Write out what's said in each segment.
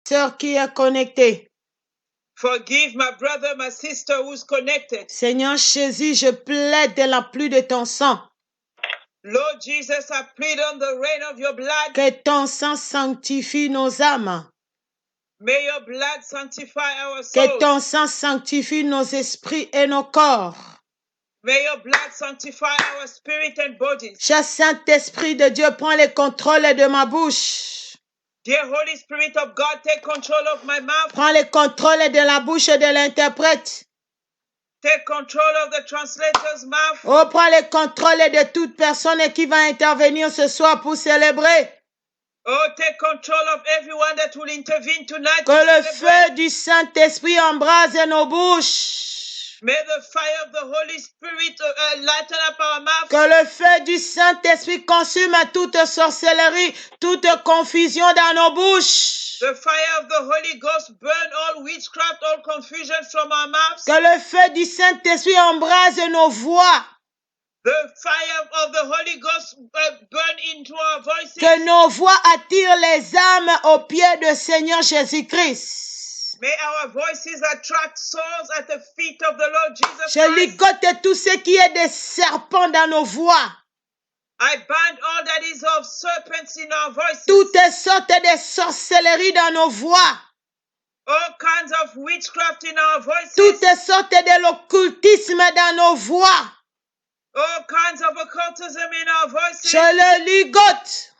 sœur qui est connectée. Forgive my brother, my sister who's connected. Seigneur Jésus, je plaide de la pluie de ton sang. Lord Jesus, I plead on the rain of your blood. Que ton sang sanctifie nos âmes. May your blood sanctify our Que souls. ton sang sanctifie nos esprits et nos corps. May your blood sanctify our spirit and bodies. Cher Saint-Esprit de Dieu, prends le contrôle de ma bouche. Dear Holy Spirit of God, take control of my mouth. Prends le contrôle de la bouche de l'interprète. Take control of the translator's mouth. Oh, prends le contrôle de toute personne qui va intervenir ce soir pour célébrer. Oh, take control of everyone that will intervene tonight. Que le feu du Saint-Esprit embrase nos bouches. May the fire of the Holy Spirit lighten up our mouths. Que le feu du Saint-Esprit consume toute sorcellerie, toute confusion dans nos bouches. The fire of the Holy Ghost burn all witchcraft, all confusion from our mouths. Que le feu du Saint-Esprit embrase nos voix. The fire of the Holy Ghost burn into our voices. Que nos voix attirent les âmes aux pieds du Seigneur Jésus-Christ. May our voices attract souls at the feet of the Lord Jesus Je Christ. ligote tout ce qui est des serpents dans nos voix. I bind all that is of serpents in our voices. Toutes sortes de sorcelleries dans nos voix. All kinds of witchcraft in our voices. Toutes sortes de l'occultisme dans nos voix. All kinds of occultism in our voices. Je le ligote.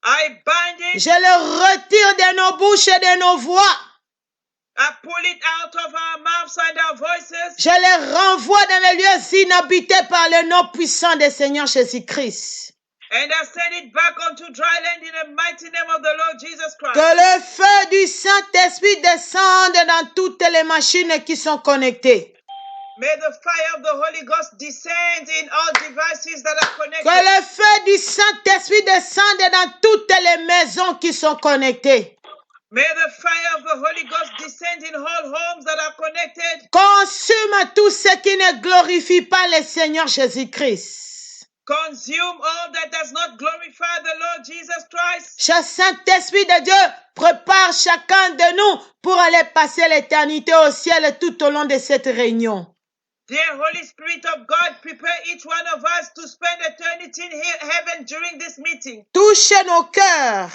I bind it. Je le retire de nos bouches et de nos voix. I pull it out of our mouths and our voices. Je le renvoie dans les lieux inhabités par le nom puissant du Seigneur Jésus-Christ. And I send it back onto dry land in the mighty name of the Lord Jesus Christ. Que le feu du Saint-Esprit descende dans toutes les machines qui sont connectées. May the fire of the Holy Ghost descend in all devices that are connected. Que le feu du Saint-Esprit descende dans toutes les maisons qui sont connectées. May the fire of the Holy Ghost descend in all homes that are connected. Consume tout ce qui ne glorifie pas le Seigneur Jésus-Christ. Consume all that does not glorify the Lord Jesus Christ. Cher Saint-Esprit de Dieu, prépare chacun de nous pour aller passer l'éternité au ciel tout au long de cette réunion. Dear Holy Spirit of God, prepare each one of us to spend eternity in heaven during this meeting. Touche nos cœurs.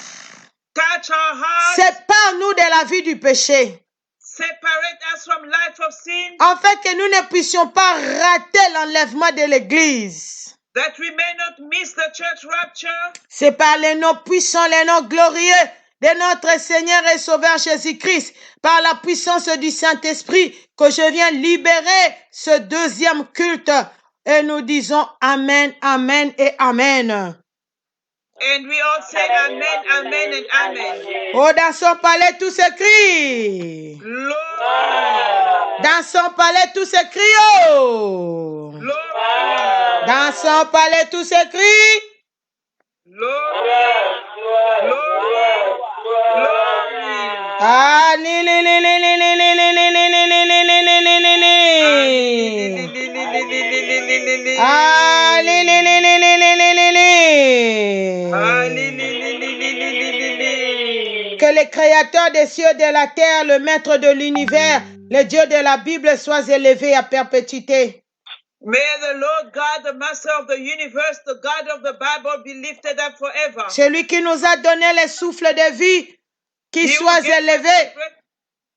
Touch our hearts. Sépare-nous de la vie du péché. Separate us from life of sin. Afin que nous ne puissions pas rater l'enlèvement de l'Église. That we may not miss the church rapture. C'est par les noms puissants, les noms glorieux de notre Seigneur et Sauveur Jésus-Christ, par la puissance du Saint-Esprit, que je viens libérer ce deuxième culte. Et nous disons Amen, Amen et Amen. And we all say Amen, Amen and Amen. Oh, dans son palais, tout se crie. Lord. Dans son palais, tout se crie. Oh. Lord. Dans son palais, tout se crie. Lord. Lord. Ah, li, li, li, li, li, li, li, li, li, li, li, li, li, li. Ah, li, li, li, li, li, li, li, li, li. Que le Créateur des cieux et de la terre, le Maître de l'univers, le Dieu de la Bible, soit élevé à perpétuité. May the Lord God, the Master of the universe, the God of the Bible, be lifted up forever. Celui qui nous a donné le souffle de vie, qu'il soit élevé.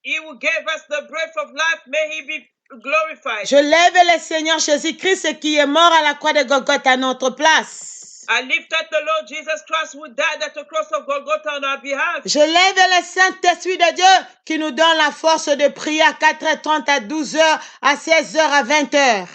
He who gave us the breath of life, may he be glorified. Je lève le Seigneur Jésus-Christ qui est mort à la croix de Golgotha à notre place. I lift up the Lord Jesus Christ who died at the cross of Golgotha on our behalf. Je lève le Saint-Esprit de Dieu qui nous donne la force de prier à 4h30, à 12h, à 16h, à 20h.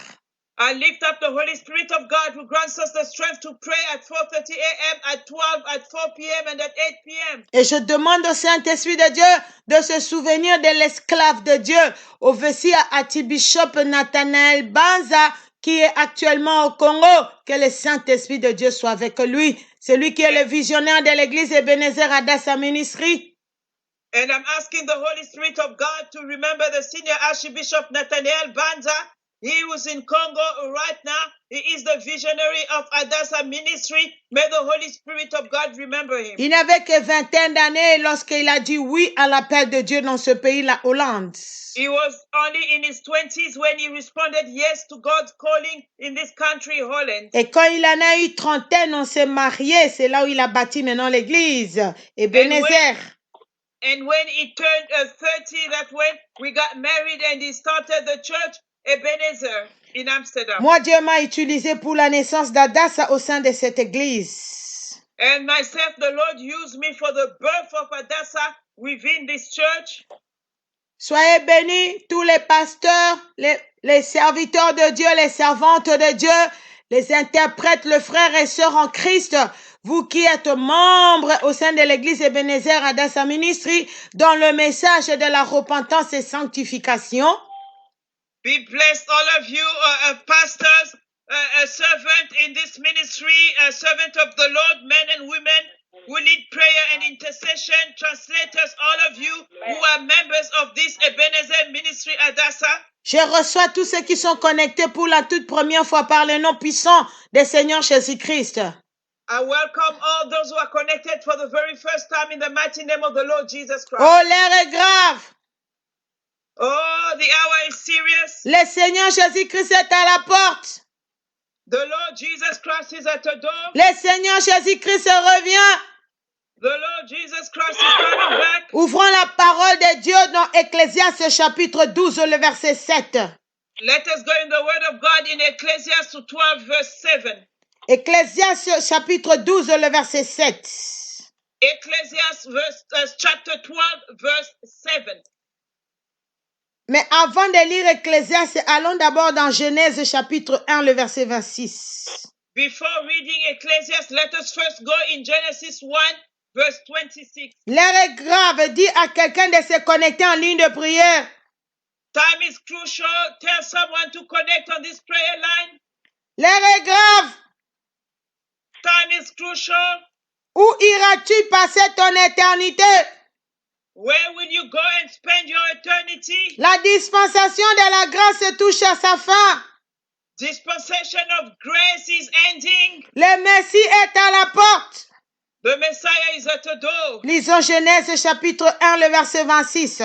I lift up the Holy Spirit of God who grants us the strength to pray at 4:30 a.m., at 12, at 4 p.m. and at 8 p.m. Et je demande au Saint-Esprit de Dieu de se souvenir de l'esclave de Dieu, au Vessia Archbishop Nathanael Banza, qui est actuellement au Congo. Que le Saint-Esprit de Dieu soit avec lui. C'est lui qui est le visionnaire de l'église Ebenezer Adassa Ministry. And I'm asking the Holy Spirit of God to remember the senior Archbishop Nathanael Banza. He was in Congo right now, He is the visionary of Hadassah Ministry. May the Holy Spirit of God remember him. Il n'avait que 21 d'années lorsqu'il a dit oui à l'appel de Dieu dans ce pays, la Hollande. He was only in his 20s when he responded yes to God's calling in this country, Holland. Et quand il en a eu trentaine, on s'est marié. C'est là où il a bâti maintenant l'église, Ebenezer. And when he turned 30, that's when we got married and he started the church, Ebenezer, in Amsterdam. Moi, Dieu m'a utilisé pour la naissance d'Hadassah au sein de cette église. And myself, the Lord used me for the birth of Hadassah within this church. Soyez bénis tous les pasteurs, les serviteurs de Dieu, les servantes de Dieu, les interprètes, les frères et sœurs en Christ, vous qui êtes membres au sein de l'église Ebenezer Hadassah Ministry, dans le message de la repentance et sanctification. Be blessed, all of you, pastors, a servant in this ministry, a servant of the Lord, men and women who need prayer and intercession, translators, all of you who are members of this Ebenezer Ministry Hadassah. Je reçois tous ceux qui sont connectés pour la toute première fois par le nom puissant du Seigneur Jésus-Christ. I welcome all those who are connected for the very first time in the mighty name of the Lord Jesus Christ. Oh, l'heure est grave. Oh, the hour is serious. Le Seigneur Jésus-Christ est à la porte. The Lord Jesus Christ is at the door. Le Seigneur Jésus-Christ revient. The Lord Jesus Christ is coming back. Ouvrons la parole de Dieu dans Ecclésiaste chapitre 12, le verset 7. Let us go in the word of God in Ecclesiastes 12, verse 7. Ecclésiaste chapitre 12, le verset 7. Ecclesiastes chapter 12, verse 7. Mais avant de lire Ecclésiaste, allons d'abord dans Genèse chapitre 1, le verset 26. Before reading Ecclesiastes, let us first go in Genesis 1, verse 26. L'heure est grave. Dis à quelqu'un de se connecter en ligne de prière. Time is crucial. Tell someone to connect on this prayer line. L'heure est grave. Time is crucial. Où iras-tu passer ton éternité? Where will you go and spend your eternity? La dispensation de la grâce touche à sa fin. Dispensation of grace is ending. Le Messie est à la porte. The Messiah is at the door. Lisons Genèse chapitre 1, le verset 26.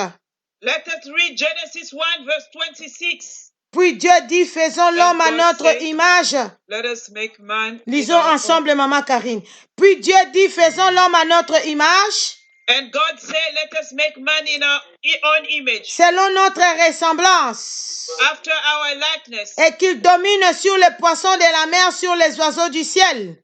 Let us read Genesis 1, verse 26. Puis Dieu dit, faisons l'homme à notre image. Let us make man. Lisons ensemble, Maman Karine. Puis Dieu dit, faisons l'homme à notre image. And God said, let us make man in our own image. Selon notre ressemblance. After our likeness. Et qu'il domine sur les poissons de la mer, sur les oiseaux du ciel.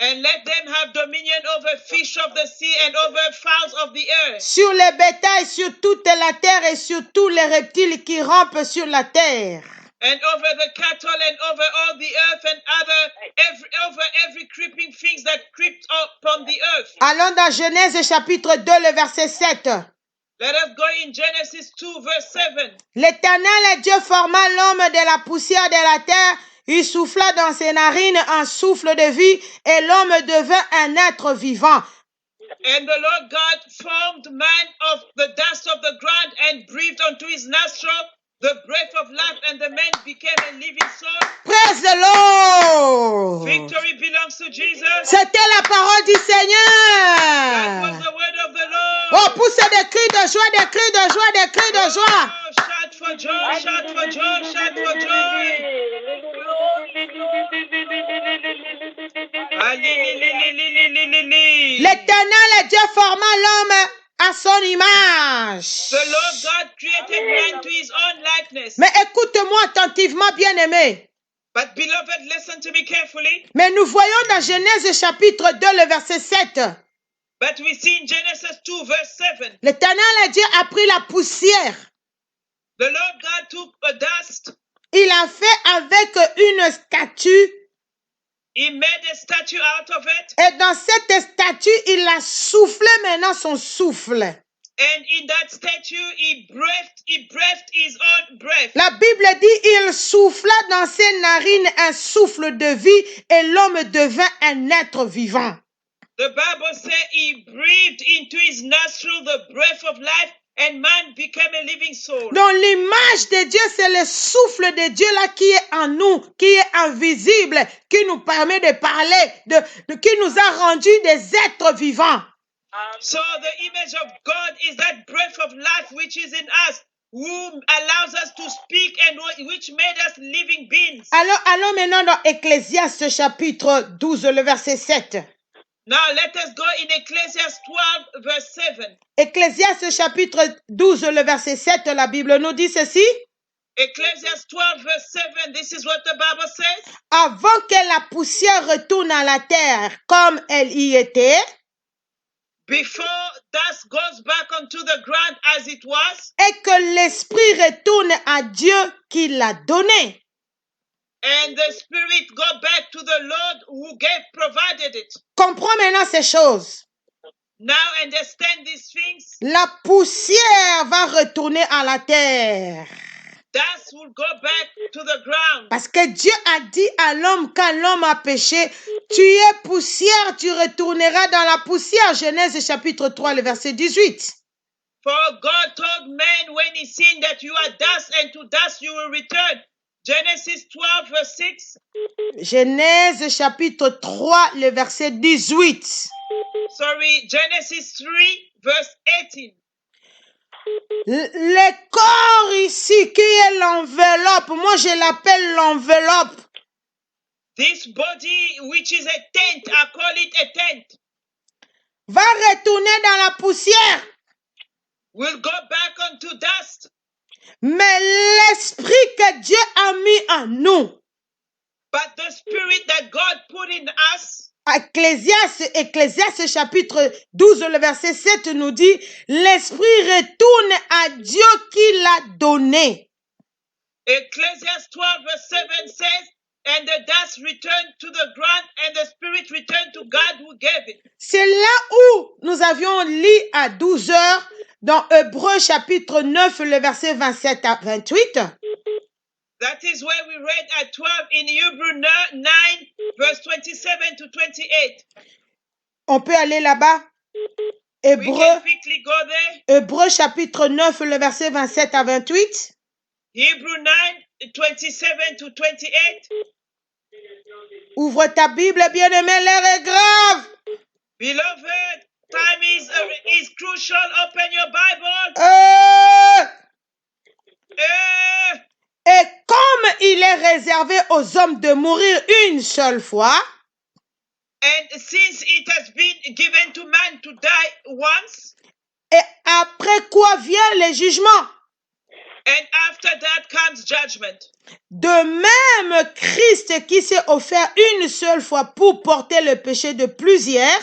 And let them have dominion over fish of the sea and over fowls of the earth. Sur les bétails, sur toute la terre et sur tous les reptiles qui rampent sur la terre. And over the cattle and over all the earth and over every creeping things that creeps upon the earth. Allons dans Genèse chapitre 2, le verset 7. Let us go in Genesis 2, verse 7. L'Éternel Dieu forma l'homme de la poussière de la terre. Il souffla dans ses narines un souffle de vie et l'homme devint un être vivant. And the Lord God formed man of the dust of the ground and breathed unto his nostril the breath of life, and the man became a living soul. Praise the Lord. Victory belongs to Jesus. C'était la parole du That was Seigneur. the word of the Lord. Oh, poussez des cris de joie, des cris de joie, des cris de joie. Oh, shout for joy, shout for joy, shout for joy. L'Éternel Dieu forma l'homme à son image. The Lord God created man to his own likeness. Mais écoute-moi attentivement, bien-aimé. But beloved, listen to me carefully. Mais nous voyons dans Genèse chapitre 2, le verset 7. But we see in Genesis 2, verse 7. L'Éternel Dieu a pris la poussière. The Lord God took a dust. Il a fait avec une statue. He made a statue out of it. Et dans cette statue, il a soufflé maintenant son souffle. And in that statue, he breathed his own breath. La Bible dit, il souffla dans ses narines un souffle de vie et l'homme devint un être vivant. The Bible says he breathed into his nostril the breath of life, and man became a living soul. Donc l'image de Dieu, c'est le souffle de Dieu là qui est en nous, qui est invisible, qui nous permet de parler, qui nous a rendus des êtres vivants. So the image of God is that breath of life which is in us, who allows us to speak and which made us living beings. Alors, allons maintenant dans Ecclésiaste chapitre 12, le verset 7. Now let us go in Ecclesiastes 12 verse 7. Ecclésiaste chapitre 12, le verset 7, la Bible nous dit ceci. Ecclesiastes 12 verse 7, this is what the Bible says. Avant que la poussière retourne à la terre comme elle y était, Before dust goes back onto the ground as it was, et que l'esprit retourne à Dieu qui l'a donné. and the spirit go back to the Lord who provided it. Comprends maintenant ces choses. Now understand these things. La poussière va retourner à la terre. Dust will go back to the ground. Parce que Dieu a dit à l'homme, quand l'homme a péché, tu es poussière, tu retourneras dans la poussière. Genèse chapitre 3, le verset 18. For God told man when he sinned that you are dust and to dust you will return. Genesis 12 verse 6. Genèse chapitre 3, le verset 18. Sorry, Genesis 3 verse 18. Le corps ici qui est l'enveloppe, moi je l'appelle l'enveloppe. This body which is a tent, I call it a tent, Va retourner dans la poussière. will go back onto dust. Mais l'esprit que Dieu a mis en nous, But the spirit that God put in us, Ecclésiaste chapitre 12, le verset 7 nous dit, l'esprit retourne à Dieu qui l'a donné. Ecclesiastes 12 verse 7 says, and the dust returned to the ground and the spirit returned to God who gave it. C'est là où nous avions lu à 12 heures dans Hébreux chapitre 9, le verset 27 à 28. That is where we read at 12 in Hebrew 9 verse 27 to 28. On peut aller là-bas. We can quickly go there. Hébreux chapitre 9, le verset 27 à 28. Hebrew 9, 27 to 28. Ouvre ta Bible, bien-aimé, l'heure est grave. Beloved, time is crucial. Open your Bible. Et comme il est réservé aux hommes de mourir une seule fois, And since it has been given to man to die once, et après quoi vient le jugement. and after that comes judgment. De même, Christ qui s'est offert une seule fois pour porter le péché de plusieurs,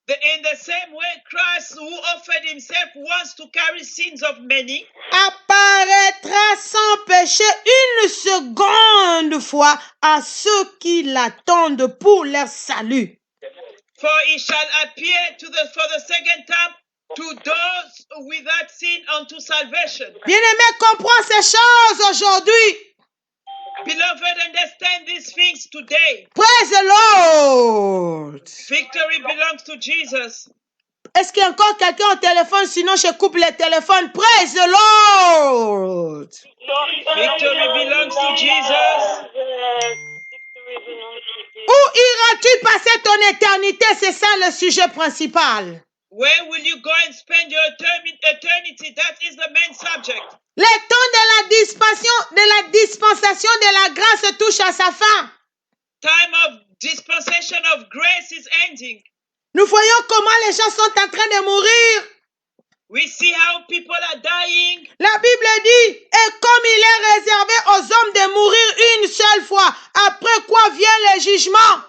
In the same way, Christ, who offered himself once to carry sins of many, apparaîtra sans péché une seconde fois à ceux qui l'attendent pour leur salut. for he shall appear for the second time to those without sin unto salvation. Bien-aimé, comprends ces choses aujourd'hui. Beloved, understand these things today. Praise the Lord. Victory belongs to Jesus. Est-ce qu'il y a encore quelqu'un au téléphone? Sinon, je coupe le téléphone. Praise the Lord. Victory belongs to Jesus. Où iras-tu passer ton éternité? C'est ça le sujet principal. Where will you go and spend your eternity? That is the main subject. Le temps de la dispensation de la grâce touche à sa fin. Time of dispensation of grace is ending. Nous voyons comment les gens sont en train de mourir. We see how people are dying. La Bible dit, et comme il est réservé aux hommes de mourir une seule fois, après quoi vient le jugement.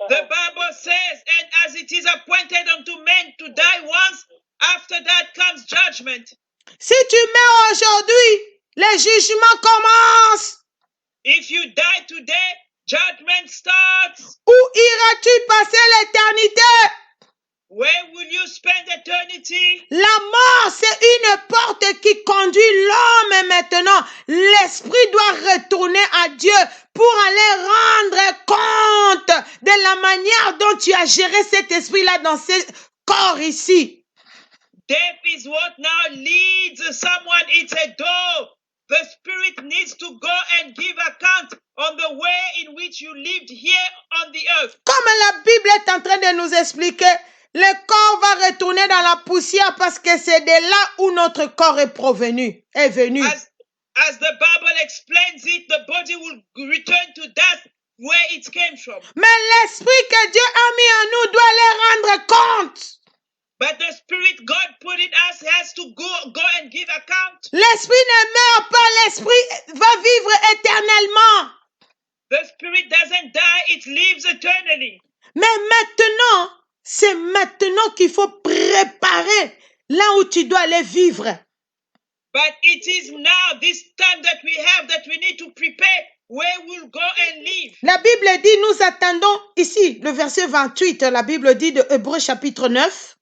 The Bible says, and as it is appointed unto men to die once, after that comes judgment. Si tu meurs aujourd'hui, le jugement commence. If you die today, judgment starts. Où iras-tu passer l'éternité? Where will you spend eternity? La mort, c'est une porte qui conduit l'homme maintenant. L'esprit doit retourner à Dieu pour aller rendre compte de la manière dont tu as géré cet esprit-là dans ce corps ici. Death is what now leads someone. It's a door. The spirit needs to go and give account on the way in which you lived here on the earth. Comme la Bible est en train de nous expliquer, le corps va retourner dans la poussière parce que c'est de là où notre corps est venu. As the Bible explains it, the body will return to dust where it came from. Mais l'esprit que Dieu a mis en nous doit les rendre compte. But the spirit God put in us has to go and give account. L'esprit ne meurt pas, l'esprit va vivre éternellement. The spirit doesn't die, it lives eternally. Mais maintenant, c'est maintenant qu'il faut préparer là où tu dois aller vivre. But it is now, this time that we need to prepare where we'll go and live. La Bible dit, nous attendons, ici, le verset 28, la Bible dit de Hébreux chapitre 9.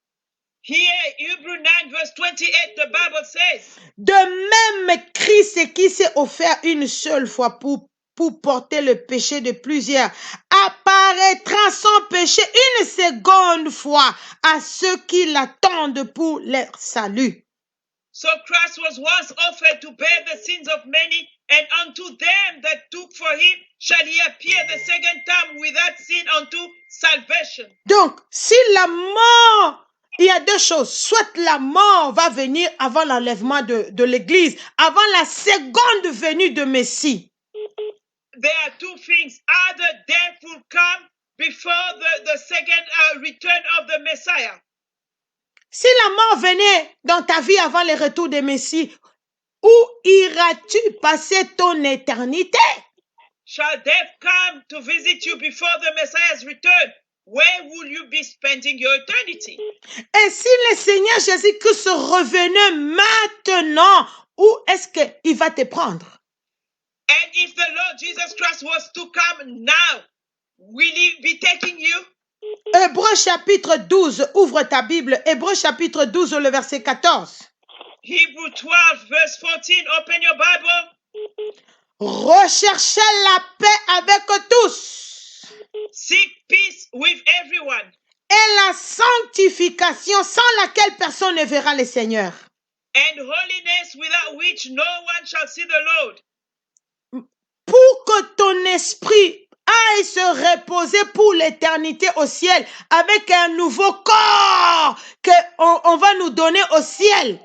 Here, Hebrew 9 verse 28, the Bible says, de même Christ qui s'est offert une seule fois pour porter le péché de plusieurs, apparaîtra sans péché une seconde fois à ceux qui l'attendent pour leur salut. So Christ was once offered to bear the sins of many, and unto them that took for him shall he appear the second time without sin unto salvation. Donc, si la mort, il y a deux choses. Soit la mort va venir avant l'enlèvement de l'Église, avant la seconde venue de Messie. There are two things. Either death will come before the second return of the Messiah. Si la mort venait dans ta vie avant le retour de Messie, où iras-tu passer ton éternité? Shall death come to visit you before the Messiah's return? Where will you be spending your eternity? Et si le Seigneur Jésus-Christ revenait maintenant, où est-ce qu'il va te prendre? And if the Lord Jesus Christ was to come now, will he be taking you? Hébreux chapitre 12, ouvre ta Bible. Hébreux chapitre 12, le verset 14. Hebrew 12, verse 14, open your Bible. Recherchez la paix avec tous. Seek peace with everyone. Et la sanctification sans laquelle personne ne verra le Seigneur. And holiness without which no one shall see the Lord. Pour que ton esprit aille se reposer pour l'éternité au ciel avec un nouveau corps qu'on va nous donner au ciel.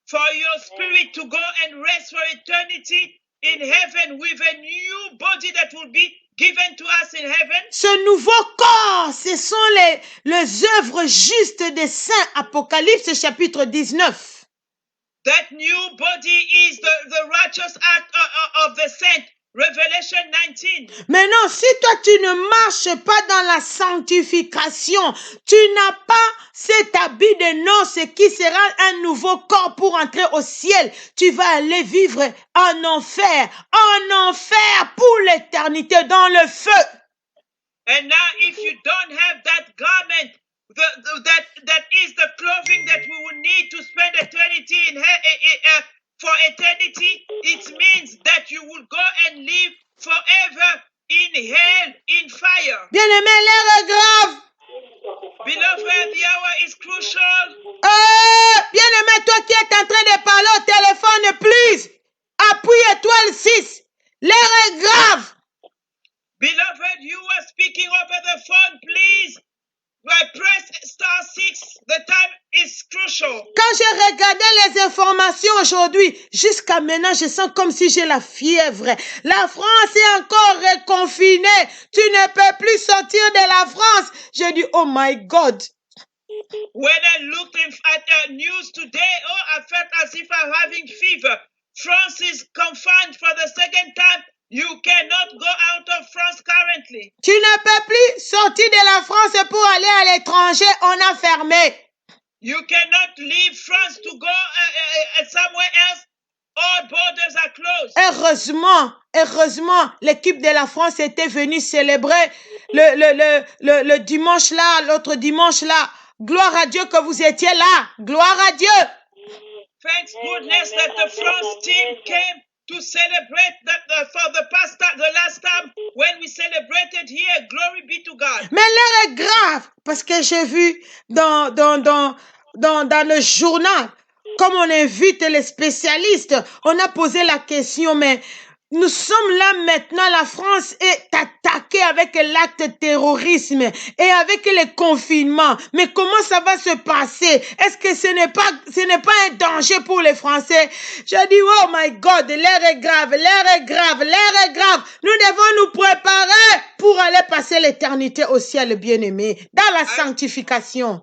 For your spirit to go and rest for eternity in heaven with a new body that will be given to us in heaven. Ce nouveau corps, ce sont les œuvres justes des saints. Apocalypse chapitre 19. That new body is the righteous act of the saint. Revelation 19. Maintenant, si toi tu ne marches pas dans la sanctification, tu n'as pas cet habit de noces qui sera un nouveau corps pour entrer au ciel, tu vas aller vivre en enfer pour l'éternité dans le feu. And now if you don't have that garment, that is the clothing that we will need to spend eternity for eternity, it means that you will go and live forever in hell, in fire. Bien-aimé, l'heure est grave. Beloved, the hour is crucial. Bien-aimé, toi qui es en train de parler au téléphone, please, appuie étoile 6. L'heure est grave. Beloved, you are speaking over the phone, please. Press star 6. The time is crucial. Quand j'ai regardé les informations aujourd'hui, jusqu'à maintenant, je sens comme si j'ai la fièvre. La France est encore reconfinée. Tu ne peux plus sortir de la France. J'ai dit, oh my God. When I looked at news today, I felt as if I'm having fever. France is confined for the second time. You cannot go out of France currently. Tu ne peux plus sortir de la France pour aller à l'étranger. On a fermé. You cannot leave France to go somewhere else. All borders are closed. Heureusement, l'équipe de la France était venue célébrer le dimanche là, l'autre dimanche là. Gloire à Dieu que vous étiez là. Gloire à Dieu. Thanks goodness that the France team came to celebrate for the last time when we celebrated here. Glory be to God. Mais l'heure est grave parce que j'ai vu dans dans le journal, comme on invite les spécialistes, on a posé la question, mais nous sommes là maintenant, la France est attaquée avec l'acte terrorisme et avec les confinements. Mais comment ça va se passer? Est-ce que ce n'est pas un danger pour les Français? Je dis, oh my God, l'air est grave, l'air est grave, l'air est grave. Nous devons nous préparer pour aller passer l'éternité au ciel, bien-aimé, dans la sanctification.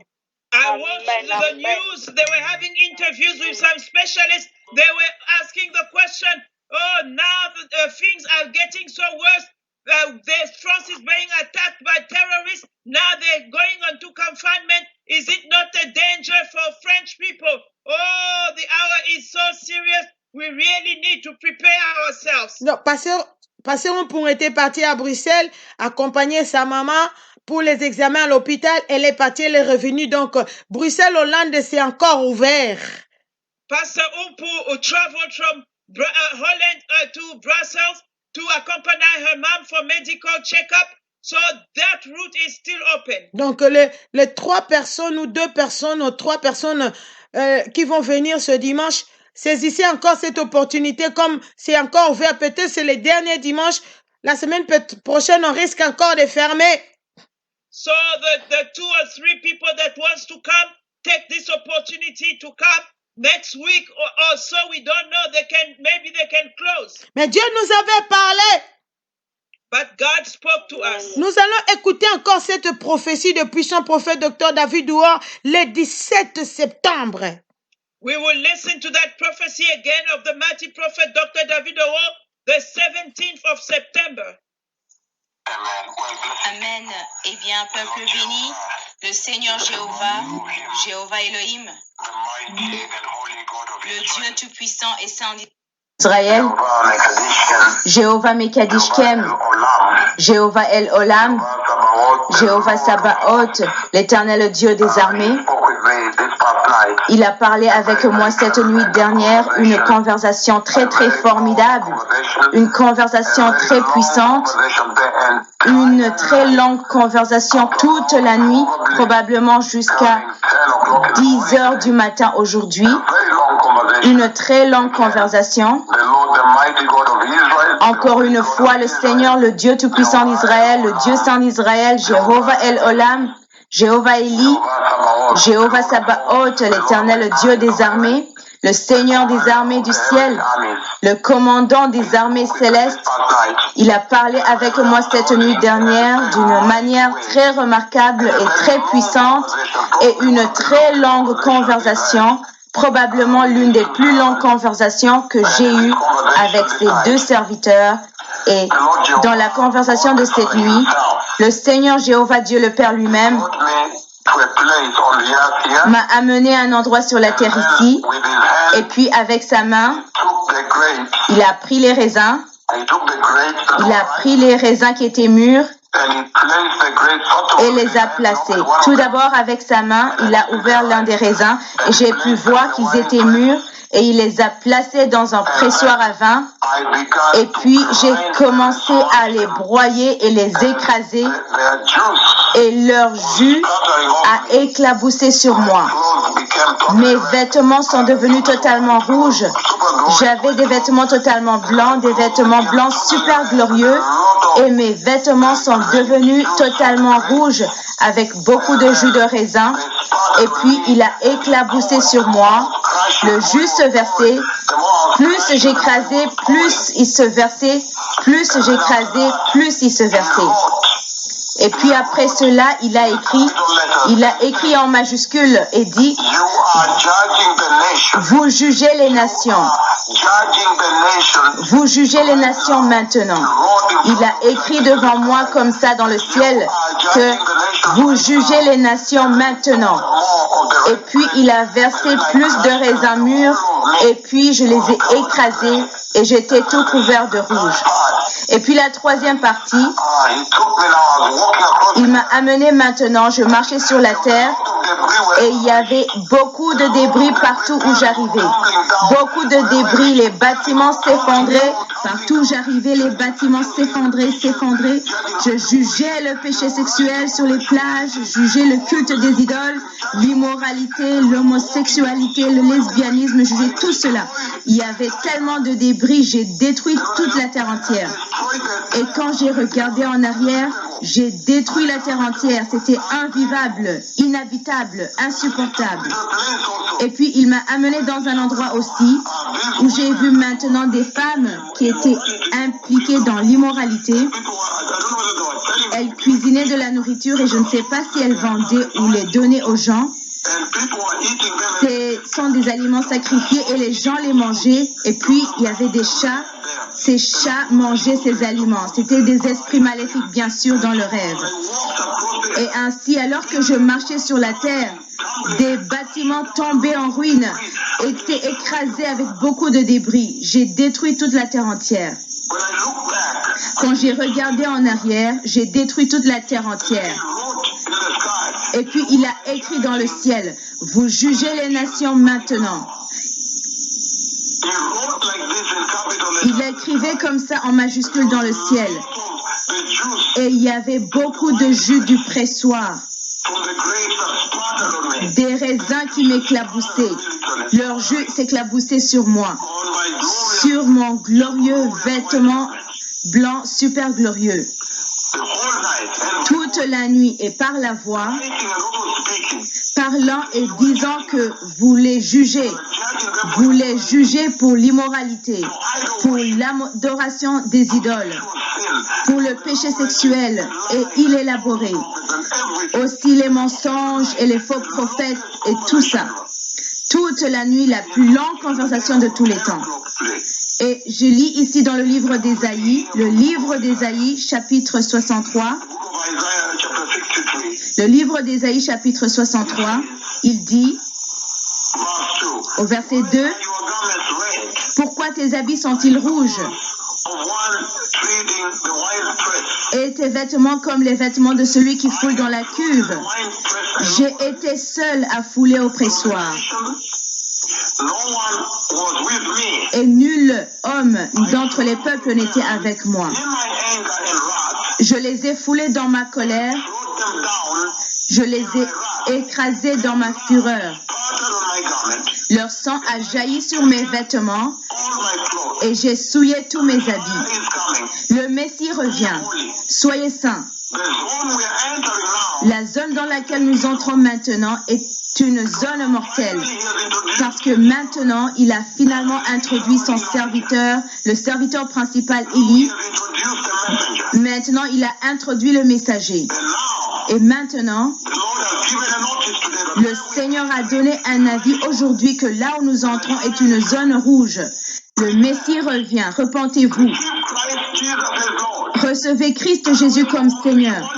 I watched the news. They were having interviews with some specialists. They were asking the question, oh, now things are getting so worse. France is being attacked by terrorists. Now they're going into confinement. Is it not a danger for French people? Oh, the hour is so serious. We really need to prepare ourselves. Donc, Pasteur pour était parti à Bruxelles, accompagner sa maman pour les examens à l'hôpital. Elle est partie, elle est revenue. Donc, Bruxelles-Hollande, c'est encore ouvert. Pastor Umpu traveled from Holland to Brussels to accompany her mom for medical checkup. So that route is still open. Donc, les 3 personnes ou 2 personnes ou 3 personnes qui vont venir ce dimanche, saisissez encore cette opportunité comme c'est encore ouvert. Peut-être c'est le dernier dimanche. La semaine prochaine, on risque encore de fermer. So the 2 or 3 people that wants to come, take this opportunity to come. Next week or so, we don't know. Maybe they can close. Mais Dieu nous avait parlé. But God spoke to us. Nous allons écouter encore cette prophétie du puissant prophète Dr. David Douard le 17 septembre. We will listen to that prophecy again of the mighty prophet Dr. David Douard the 17th of September. Amen. Eh bien, peuple béni, le Seigneur Jéhovah Elohim, le Dieu Tout-Puissant et Saint d'Israël, Jéhovah Mekadishkem, Jéhovah El Olam, Jéhovah Sabaoth, l'Éternel Dieu des armées. Il a parlé avec moi cette nuit dernière, une conversation très très formidable, une conversation très puissante, une très longue conversation toute la nuit, probablement jusqu'à 10 heures du matin aujourd'hui. Une très longue conversation. Encore une fois, le Seigneur, le Dieu Tout-Puissant d'Israël, le Dieu Saint d'Israël, Jéhovah El Olam, Jéhovah Élie, Jéhovah Sabaoth, l'Éternel Dieu des armées, le Seigneur des armées du ciel, le commandant des armées célestes. Il a parlé avec moi cette nuit dernière d'une manière très remarquable et très puissante et une très longue conversation, probablement l'une des plus longues conversations que j'ai eues avec ces 2 serviteurs. Et dans la conversation de cette nuit, le Seigneur Jéhovah Dieu le Père lui-même m'a amené à un endroit sur la terre ici, et puis avec sa main, il a pris les raisins, qui étaient mûrs, et les a placés. Tout d'abord, avec sa main, il a ouvert l'un des raisins, et j'ai pu voir qu'ils étaient mûrs, et il les a placés dans un pressoir à vin. Et puis, j'ai commencé à les broyer et les écraser. Et leur jus a éclaboussé sur moi. Mes vêtements sont devenus totalement rouges. J'avais des vêtements totalement blancs, des vêtements blancs super glorieux. Et mes vêtements sont devenus totalement rouges avec beaucoup de jus de raisin. Et puis, il a éclaboussé sur moi. Le jus se versait. Plus j'écrasais, plus il se versait. Plus j'écrasais, plus il se versait. Et puis après cela, il a écrit en majuscule et dit, vous jugez les nations. Vous jugez les nations maintenant. Il a écrit devant moi comme ça dans le ciel que vous jugez les nations maintenant. Et puis il a versé plus de raisins mûrs et puis je les ai écrasés et j'étais tout couvert de rouge. Et puis la troisième partie, il m'a amené maintenant, je marchais sur la terre Et il y avait beaucoup de débris partout où j'arrivais. Beaucoup de débris, les bâtiments s'effondraient. Partout où j'arrivais, les bâtiments s'effondraient. Je jugeais le péché sexuel sur les plages, je jugeais le culte des idoles, l'immoralité, l'homosexualité, le lesbianisme, je jugeais tout cela. Il y avait tellement de débris, j'ai détruit toute la terre entière. Et quand j'ai regardé en arrière, j'ai détruit la terre entière. C'était invivable, inhabitable, insupportable. Et puis il m'a amené dans un endroit aussi où j'ai vu maintenant des femmes qui étaient impliquées dans l'immoralité. Elles cuisinaient de la nourriture et je ne sais pas si elles vendaient ou les donnaient aux gens. Ce sont des aliments sacrifiés et les gens les mangeaient. Et puis il y avait des chats. Ces chats mangeaient ces aliments. C'était des esprits maléfiques, bien sûr, dans le rêve. Et ainsi, alors que je marchais sur la terre, des bâtiments tombés en ruine, étaient écrasés avec beaucoup de débris. J'ai détruit toute la terre entière. Quand j'ai regardé en arrière, j'ai détruit toute la terre entière. Et puis il a écrit dans le ciel, vous jugez les nations maintenant. Il écrivait comme ça en majuscule dans le ciel. Et il y avait beaucoup de jus du pressoir. Des raisins qui m'éclaboussaient. Leur jus s'éclaboussait sur moi. Sur mon glorieux vêtement blanc super glorieux. Toute la nuit et par la voix, parlant et disant que vous les jugez pour l'immoralité, pour l'adoration des idoles, pour le péché sexuel et élaboré, aussi les mensonges et les faux prophètes et tout ça. Toute la nuit, la plus longue conversation de tous les temps. Et je lis ici dans le livre d'Ésaïe, chapitre 63. Le livre d'Ésaïe, chapitre 63, il dit, au verset 2, « Pourquoi tes habits sont-ils rouges et tes vêtements comme les vêtements de celui qui foule dans la cuve? J'ai été seul à fouler au pressoir. Et nul homme d'entre les peuples n'était avec moi. Je les ai foulés dans ma colère, je les ai écrasés dans ma fureur. Leur sang a jailli sur mes vêtements et j'ai souillé tous mes habits. Le Messie revient. Soyez saints. La zone dans laquelle nous entrons maintenant est une zone mortelle parce que maintenant il a finalement introduit son serviteur, le serviteur principal Élie. Maintenant il a introduit le messager. Et maintenant, le Seigneur a donné un avis aujourd'hui que là où nous entrons est une zone rouge. Le Messie revient. Repentez-vous. Recevez Christ Jésus comme Seigneur.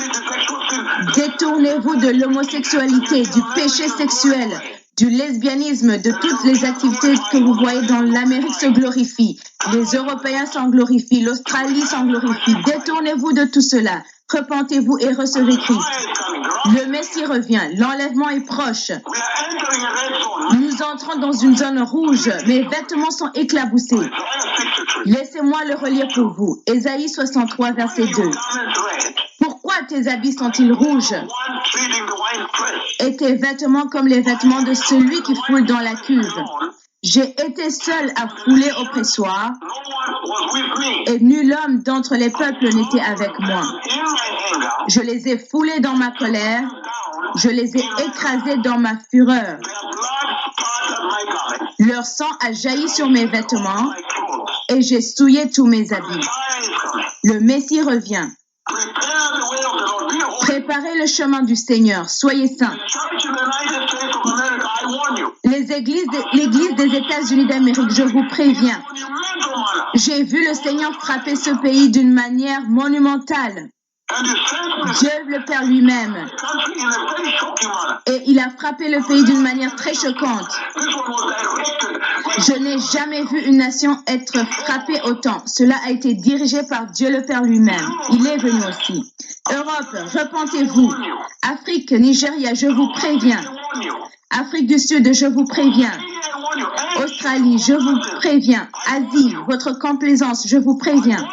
Détournez-vous de l'homosexualité, du péché sexuel, du lesbianisme, de toutes les activités que vous voyez dans l'Amérique se glorifie. Les Européens s'en glorifient, l'Australie s'en glorifie. Détournez-vous de tout cela. Repentez-vous et recevez Christ. Le Messie revient. L'enlèvement est proche. Nous entrons dans une zone rouge. Mes vêtements sont éclaboussés. Laissez-moi le relire pour vous. Ésaïe 63, verset 2. Pourquoi tes habits sont-ils rouges et tes vêtements comme les vêtements de celui qui foule dans la cuve? J'ai été seul à fouler au pressoir et nul homme d'entre les peuples n'était avec moi. Je les ai foulés dans ma colère, je les ai écrasés dans ma fureur. Leur sang a jailli sur mes vêtements et j'ai souillé tous mes habits. Le Messie revient. Préparez le chemin du Seigneur, soyez saints. L'Église des États-Unis d'Amérique, je vous préviens. J'ai vu le Seigneur frapper ce pays d'une manière monumentale. Dieu le Père lui-même. Et il a frappé le pays d'une manière très choquante. Je n'ai jamais vu une nation être frappée autant. Cela a été dirigé par Dieu le Père lui-même. Il est venu aussi. Europe, repentez-vous. Afrique, Nigeria, je vous préviens. Afrique du Sud, je vous préviens. Australie, je vous préviens. Asie, votre complaisance, je vous préviens.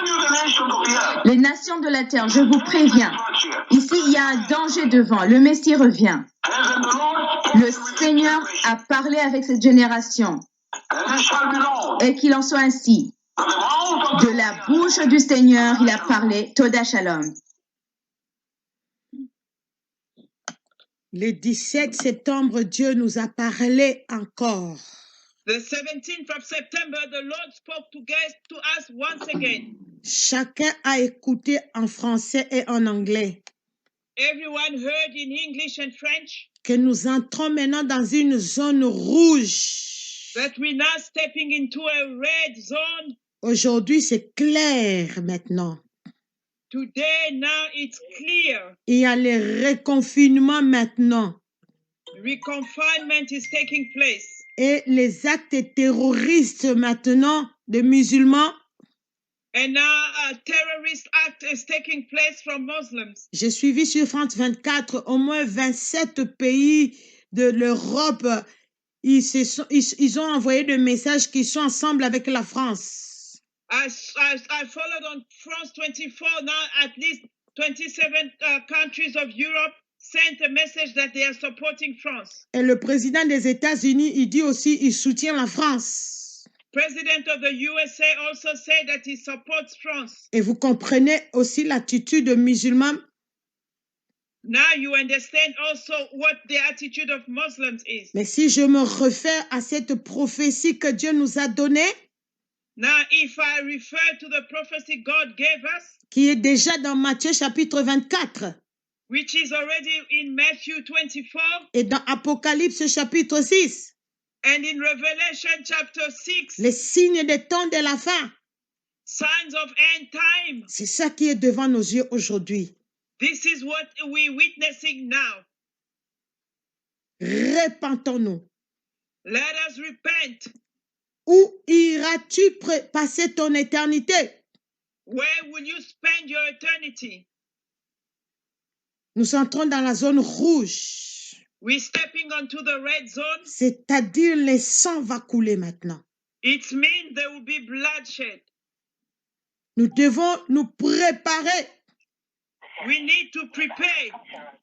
Les nations de la terre, je vous préviens. Ici, il y a un danger devant. Le Messie revient. Le Seigneur a parlé avec cette génération. Et qu'il en soit ainsi. De la bouche du Seigneur, il a parlé. Toda Shalom. Le 17 septembre, Dieu nous a parlé encore. The 17th of September, the Lord spoke to us once again. Chacun a écouté en français et en anglais. Everyone heard in English and French. Que nous entrons maintenant dans une zone rouge. That we're now stepping into a red zone. Aujourd'hui, c'est clair maintenant. Today, now it's clear. Il y a le reconfinement maintenant. Reconfinement is taking place. Et les actes terroristes maintenant de musulmans. And now a terrorist act is taking place from Muslims. J'ai suivi sur France 24 au moins 27 pays de l'Europe. Ils ont envoyé des messages qui sont ensemble avec la France. I followed on France 24 now. At least 27 countries of Europe sent a message that they are supporting France. Et le président des États-Unis, il dit aussi, il soutient la France. President of the USA also said that he supports France. Et vous comprenez aussi l'attitude des musulmans. Now you understand also what the attitude of Muslims is. Mais si je me réfère à cette prophétie que Dieu nous a donnée, now if I refer to the prophecy God gave us, qui est déjà dans Matthieu chapitre 24, which is already in Matthew 24, et dans Apocalypse chapitre 6, and in Revelation chapter 6, les signes des temps de la fin, signs of end time. C'est ça qui est devant nos yeux aujourd'hui. This is what we're witnessing now. Repentons-nous. Let us repent. Où iras-tu passer ton éternité? Where will you spend your eternity? Nous entrons dans la zone rouge. We're stepping onto the red zone. C'est-à-dire le sang va couler maintenant. It means there will be bloodshed. Nous devons nous préparer. We need to prepare.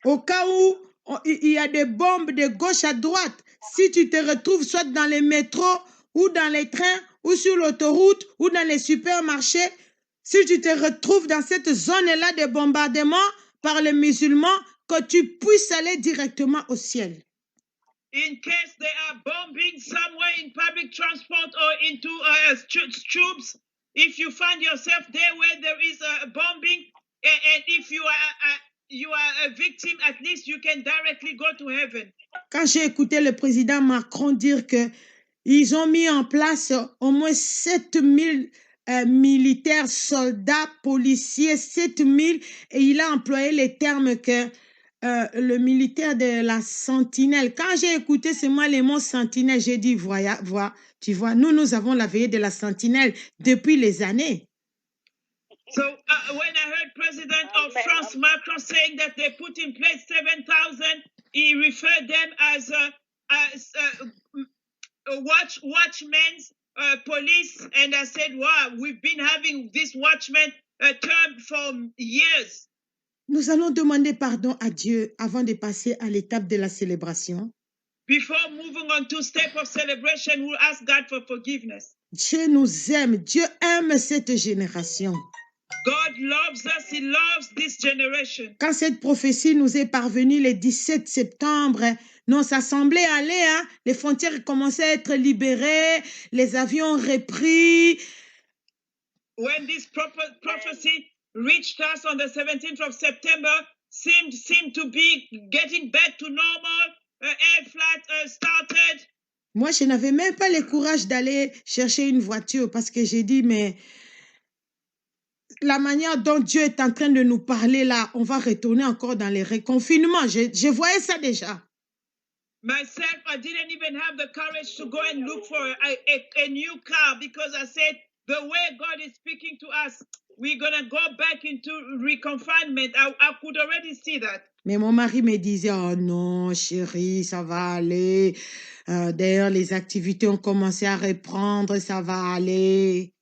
Au cas où il y a des bombes de gauche à droite, si tu te retrouves soit dans les métros ou dans les trains ou sur l'autoroute ou dans les supermarchés, si tu te retrouves dans cette zone-là de bombardement par les musulmans, que tu puisses aller directement au ciel. In case they are bombing somewhere in public transport or into troops, if you find yourself there where there is a bombing, and if you are a victim, at least you can directly go to heaven. Quand j'ai écouté le président Macron dire que ils ont mis en place au moins 7000 militaires, soldats, policiers, 7000, et il a employé les termes que le militaire de la sentinelle. Quand j'ai écouté seulement les mots sentinelle, j'ai dit, tu vois, nous avons la veillée de la sentinelle depuis les années. So when I heard President of France, Macron, saying that they put in place 7,000, he referred them as watchmen, police, and I said, wow, we've been having this watchman term for years. Nous allons demander pardon à Dieu avant de passer à l'étape de la célébration. Before moving on to step of celebration, we'll ask God for forgiveness. Dieu nous aime, Dieu aime cette génération. God loves us, he loves this generation. Quand cette prophétie nous est parvenue le 17 septembre, nos assemblées allaient, les frontières commençaient à être libérées, les avions repris. When this prophecy reached us on the 17th of September, seemed to be getting back to normal, air flight started. Moi, je n'avais même pas le courage d'aller chercher une voiture parce que j'ai dit, mais la manière dont Dieu est en train de nous parler là, on va retourner encore dans les reconfinements. Je voyais ça déjà. Myself, I didn't even have the courage to go and look for a new car because I said the way God is speaking to us, we're going to go back into reconfinement. I could already see that. Mais mon mari me disait, oh non, chérie, ça va aller. D'ailleurs, les activités ont commencé à reprendre, ça va aller.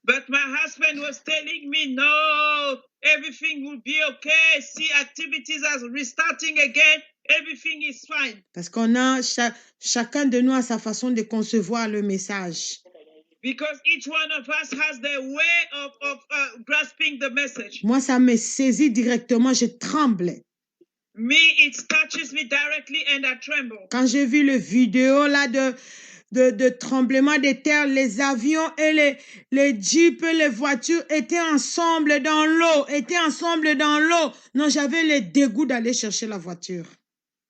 But my husband was telling me, no, everything will be okay. See, activities are restarting again. Everything is fine. Parce qu'on a, chacun de nous a sa façon de concevoir le message. Because each one of us has their way of grasping the message. Moi, ça me saisit directement, je tremble. Me, it touches me directly and I tremble. Quand j'ai vu le vidéo là de tremblement de terre, les avions et les jeeps, les voitures étaient ensemble dans l'eau, Non, j'avais le dégoût d'aller chercher la voiture.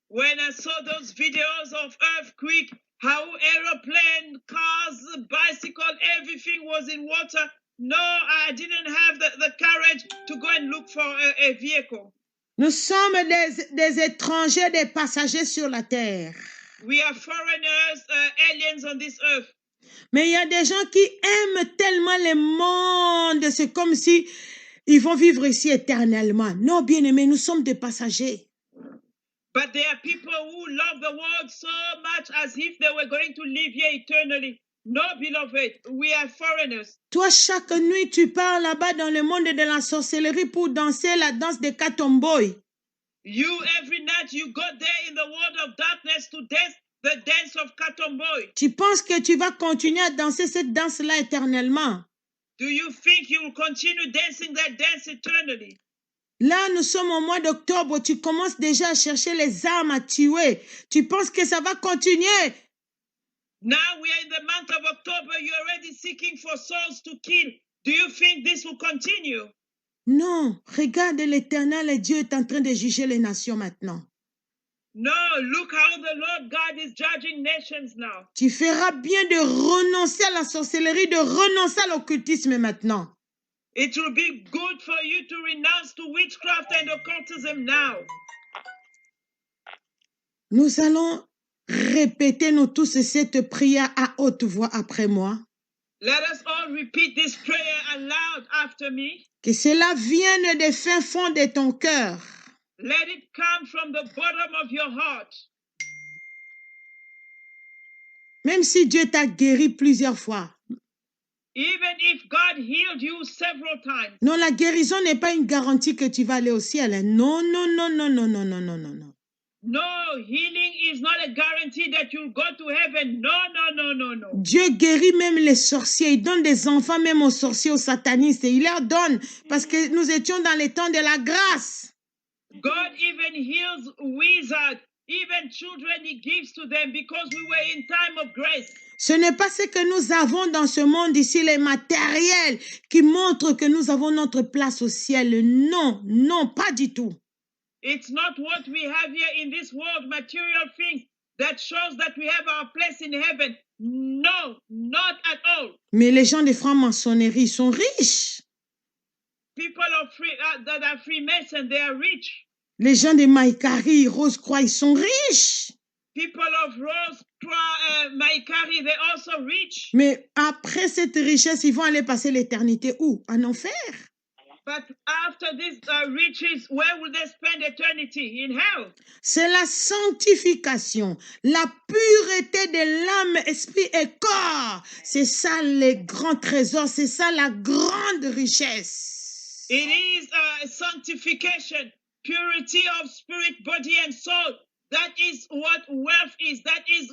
When I saw those videos of earthquake, how aeroplane, cars, bicycle, everything was in water. No, I didn't have the courage to go and look for a vehicle. Nous sommes des étrangers, des passagers sur la terre. We are foreigners, aliens on this earth. Mais il y a des gens qui aiment tellement le monde, c'est comme si ils vont vivre ici éternellement. Non, bien-aimés, nous sommes des passagers. But there are people who love the world so much as if they were going to live here eternally. No, beloved, we are foreigners. Toi, chaque nuit, tu pars là-bas dans le monde de la sorcellerie pour danser la danse de Katomboy. You, every night, you go there in the world of darkness to dance the dance of Katomboy. Tu penses que tu vas continuer à danser cette danse-là éternellement? Do you think you will continue dancing that dance eternally? Là, nous sommes au mois d'octobre. Tu commences déjà à chercher les armes à tuer. Tu penses que ça va continuer? Now we are in the month of October. You're already seeking for souls to kill. Do you think this will continue? Non. Regarde, l'Éternel et Dieu est en train de juger les nations maintenant. No, look how the Lord God is judging nations now. Tu feras bien de renoncer à la sorcellerie, de renoncer à l'occultisme maintenant. It will be good for you to renounce to witchcraft and occultism now. Nous allons répéter nous tous cette prière à haute voix après moi. Let us all repeat this prayer aloud after me. Que cela vienne des fins fonds de ton cœur. Let it come from the bottom of your heart. Même si Dieu t'a guéri plusieurs fois. Even if God healed you several times. Non, la guérison n'est pas une garantie que tu vas aller au ciel. Non, non, non, non, non, non, non, non, non, non. No, healing is not a guarantee that you'll go to heaven. No, no, no, no, no. Dieu guérit même les sorciers. Il donne des enfants même aux sorciers, aux satanistes. Et il leur donne parce que nous étions dans les temps de la grâce. God even heals wizards. Even children he gives to them because we were in time of grace. Ce n'est pas ce que nous avons dans ce monde ici, les matériels, qui montrent que nous avons notre place au ciel. Non, non, pas du tout. It's not what we have here in this world, material things, that shows that we have our place in heaven. No, not at all. Mais les gens des francs-maçonnerie sont riches. People that are Freemasons, they are rich. Les gens des Maïkari, Rose-Croix, ils sont riches. People of Rose-Croix, Maïkari, they're also rich. Mais après cette richesse, ils vont aller passer l'éternité où? En enfer. But after these riches, where will they spend eternity? In hell. C'est la sanctification, la pureté de l'âme, esprit et corps. C'est ça les grands trésors, c'est ça la grande richesse. It is sanctification, purity of spirit, body and soul. That is what wealth is. That is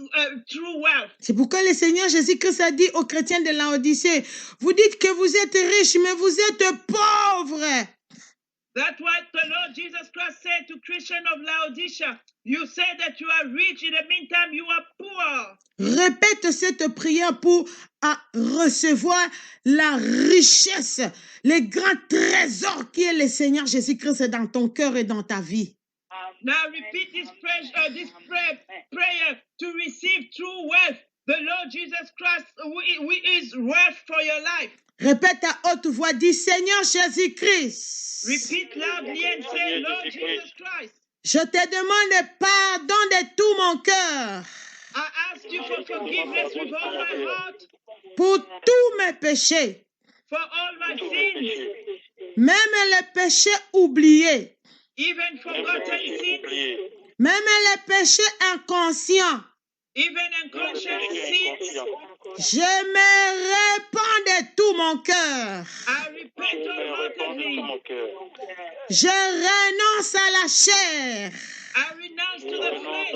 true wealth. C'est pourquoi le Seigneur Jésus-Christ a dit aux chrétiens de Laodicée, vous dites que vous êtes riches, mais vous êtes pauvres. That's what the Lord Jesus Christ said to Christians of Laodicea. You say that you are rich, in the meantime you are poor. Répète cette prière pour recevoir la richesse, les grands trésors qui est le Seigneur Jésus-Christ dans ton cœur et dans ta vie. Now repeat this prayer to receive true wealth. The Lord Jesus Christ, who is wealth for your life. Répète à haute voix, dis Seigneur Jésus-Christ. Repeat loudly and say, Lord Jesus Christ. Je te demande pardon de tout mon cœur. I ask you for forgiveness with all my heart. pour tous mes péchés, for all my sins, même les péchés oubliés, even forgotten sins, même les péchés inconscients. even unconscious sins. Je me répands de tout mon cœur. I repent wholeheartedly. Je renonce à la chair. I renounce to the flesh.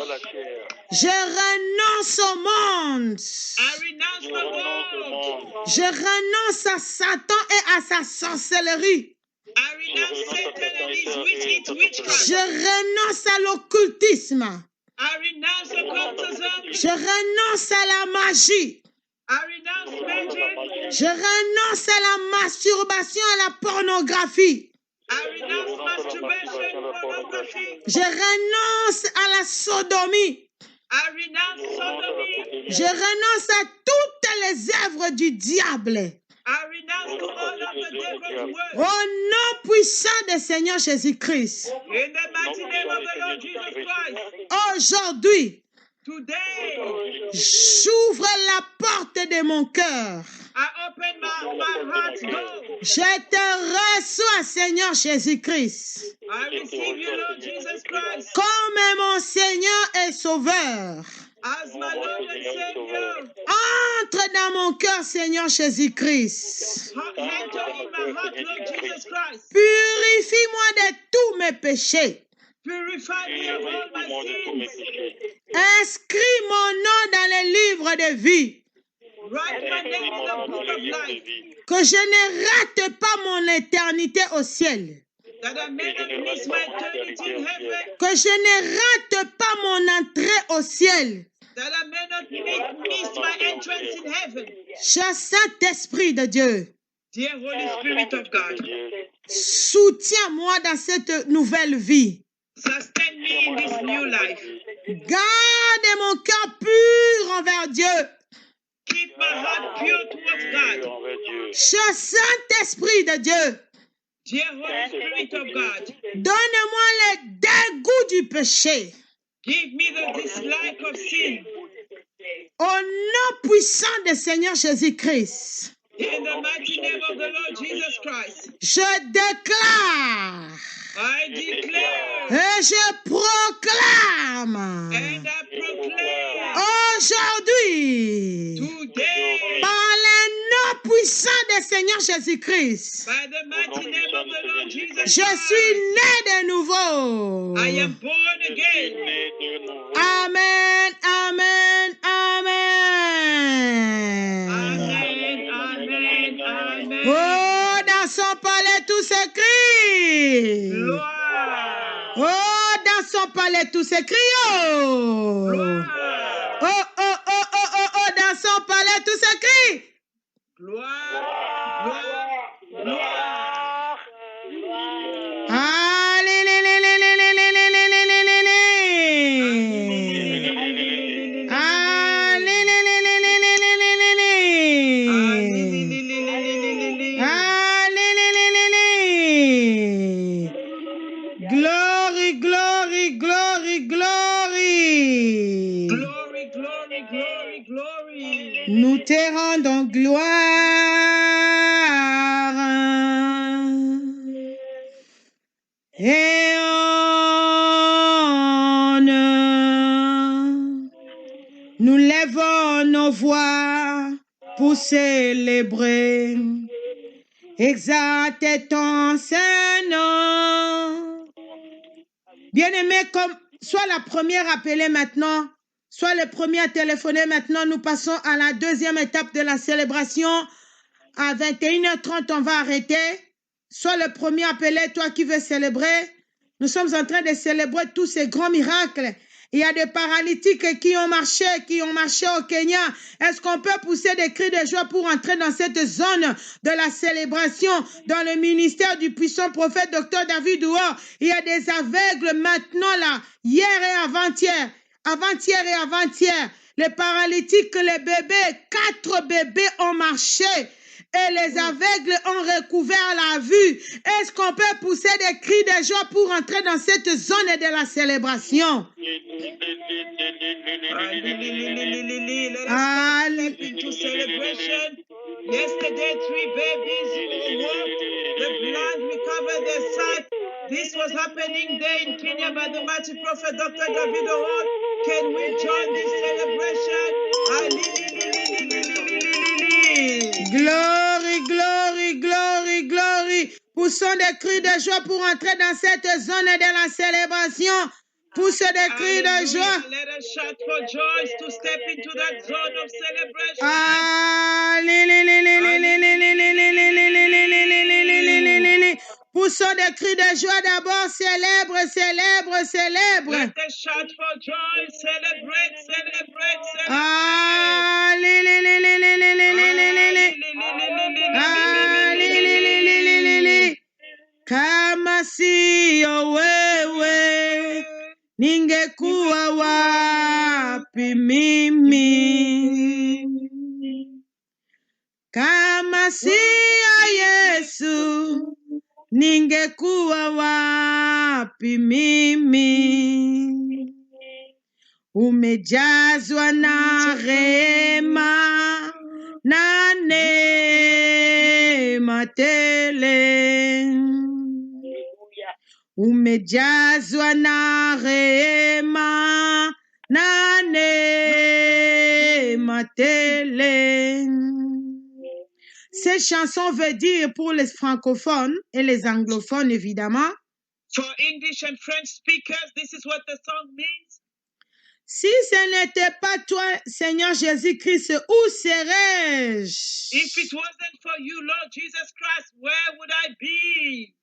Je renonce au monde. I renounce the world. Je renonce à Satan et à sa sorcellerie. I renounce Satan and his witchcraft. Je renonce à l'occultisme. I renounce occultism. Je renonce à la magie. I renounce magic. Je renonce à la masturbation, à la pornographie. I renounce masturbation, pornography. Je renonce à la sodomie. I renounce sodomy. Je renonce à toutes les œuvres du diable. I renounce to all of the devil's Au works. nom puissant du Seigneur Jésus-Christ. In the mighty name of the Lord Jesus Christ. Aujourd'hui, Today, j'ouvre la porte de mon cœur. I open my heart's door. Je te reçois, Seigneur Jésus-Christ, I receive you, Lord Jesus Christ, comme mon Seigneur et Sauveur. as my Lord and Savior. Entre dans mon cœur, Seigneur Jésus-Christ. Enter in my heart, Lord Jesus Christ. Purifie-moi de tous mes péchés. Purify me of all my sins. Inscris mon nom dans les livres de vie. Write my name in the book of life, Que je ne rate pas mon éternité au ciel. that I may not miss my eternity in heaven, Que je ne rate pas mon entrée au ciel. that I may not miss my entrance in heaven. Cher Saint-Esprit de Dieu, Dear Holy Spirit of God, soutiens-moi dans cette nouvelle vie. sustain me in this new life. Garde mon cœur pur envers Dieu. Keep my heart pure towards God. Cher Saint-Esprit de Dieu, Dear Holy Spirit of God, donne-moi le dégoût du péché. give me the dislike of sin. Au nom puissant du Seigneur Jésus-Christ, In the mighty name of the Lord Jesus Christ, je déclare I declare et je proclame and I proclaim aujourd'hui, today, par le nom puissant du Seigneur Jésus-Christ, by the mighty name of the Lord Jesus je Christ, suis né de nouveau. I am born again. Amen, amen, amen. Amen, amen, amen. Oh, dans son palais tout s'écrit. Gloire, Oh, dans son palais tout s'écrit. Oh. gloire, Oh, oh, oh, oh, oh, oh, dans son palais tout s'écrit. gloire, gloire, gloire. Glory, glory, glory, glory. Glory, glory, glory, glory. Nous te rendons gloire et honneur. Nous lèvons nos voix pour célébrer, exalter ton Saint-Nom. Bien-aimé, comme soit la première appelée maintenant, soit le premier à téléphoner maintenant, nous passons à la deuxième étape de la célébration. À 21h30, on va arrêter. Soit le premier appelé, toi qui veux célébrer. Nous sommes en train de célébrer tous ces grands miracles. Il y a des paralytiques qui ont marché au Kenya. Est-ce qu'on peut pousser des cris de joie pour entrer dans cette zone de la célébration dans le ministère du puissant prophète Dr. David Ouor? Il y a des aveugles maintenant là, hier et avant-hier et avant-hier. Les paralytiques, les bébés, 4 bébés ont marché. Et les aveugles ont recouvert la vue. Est-ce qu'on peut pousser des cris de joie pour entrer dans cette zone de la célébration? Let us step into celebration. Yesterday, 3 babies walked, the blind recovered their sight. This was happening there in Kenya by the mighty prophet Dr. David Owad. Can we join this celebration? Glory, glory, glory, glory. Poussons des cris de joie pour entrer dans cette zone de la célébration. Poussez des cris de joie. Let us shout for joy to step into that zone of celebration. Poussons des cris de joie d'abord. Célèbre, célèbre, célèbre. Let us shout for joy. Celebrate, celebrate, celebrate. Kama siyo wewe ningekuwa wapi mimi? Kama siyo Yesu ningekuwa wapi mimi? Umejazwa na rehema na neema tele. Umejazwa na rehema na neema tele. Cette chanson veut dire pour les francophones et les anglophones évidemment. For English and French speakers, this is what the song means. Si ce n'était pas toi, Seigneur Jésus-Christ, où serais-je? If it wasn't for you, Lord Jesus Christ, where would I be?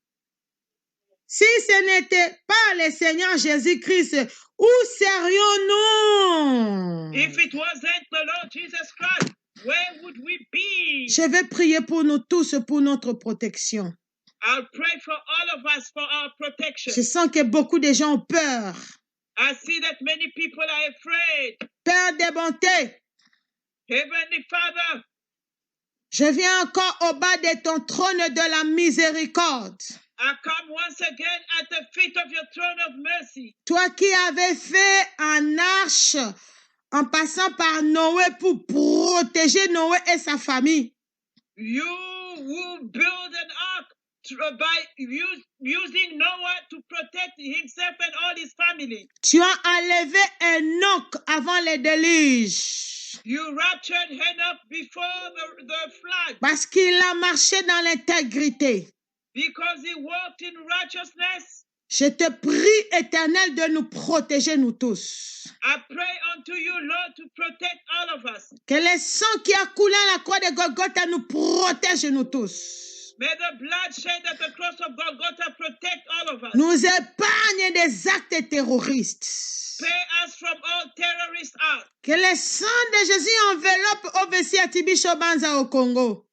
Si ce n'était pas le Seigneur Jésus-Christ, où serions-nous? If it wasn't the Lord Jesus Christ, where would we be? Je vais prier pour nous tous, pour notre protection. I'll pray for all of us for our protection. Je sens que beaucoup de gens ont peur. I see that many people are afraid. Père de bonté, Heavenly Father, je viens encore au bas de ton trône de la miséricorde. I come once again at the feet of your throne of mercy. Toi qui avais fait un arche en passant par Noé pour protéger Noé et sa famille. You who build an ark by using Noah to protect himself and all his family. Tu as enlevé Enoch avant le déluge. You raptured Enoch before the flood. Parce qu'il a marché dans l'intégrité. Because he walked in righteousness. Je te prie, Éternel, de nous protéger, nous tous. I pray unto you, Lord, to protect all of us. Que le sang qui a coulé à la croix de Golgotha nous protège, nous tous. May the blood shed at the cross of Golgotha protect all of us. Nous épargne des actes terroristes. Pay us from all terrorist acts. Que le sang de Jésus enveloppe Ovessia Tibisho Banza au Congo.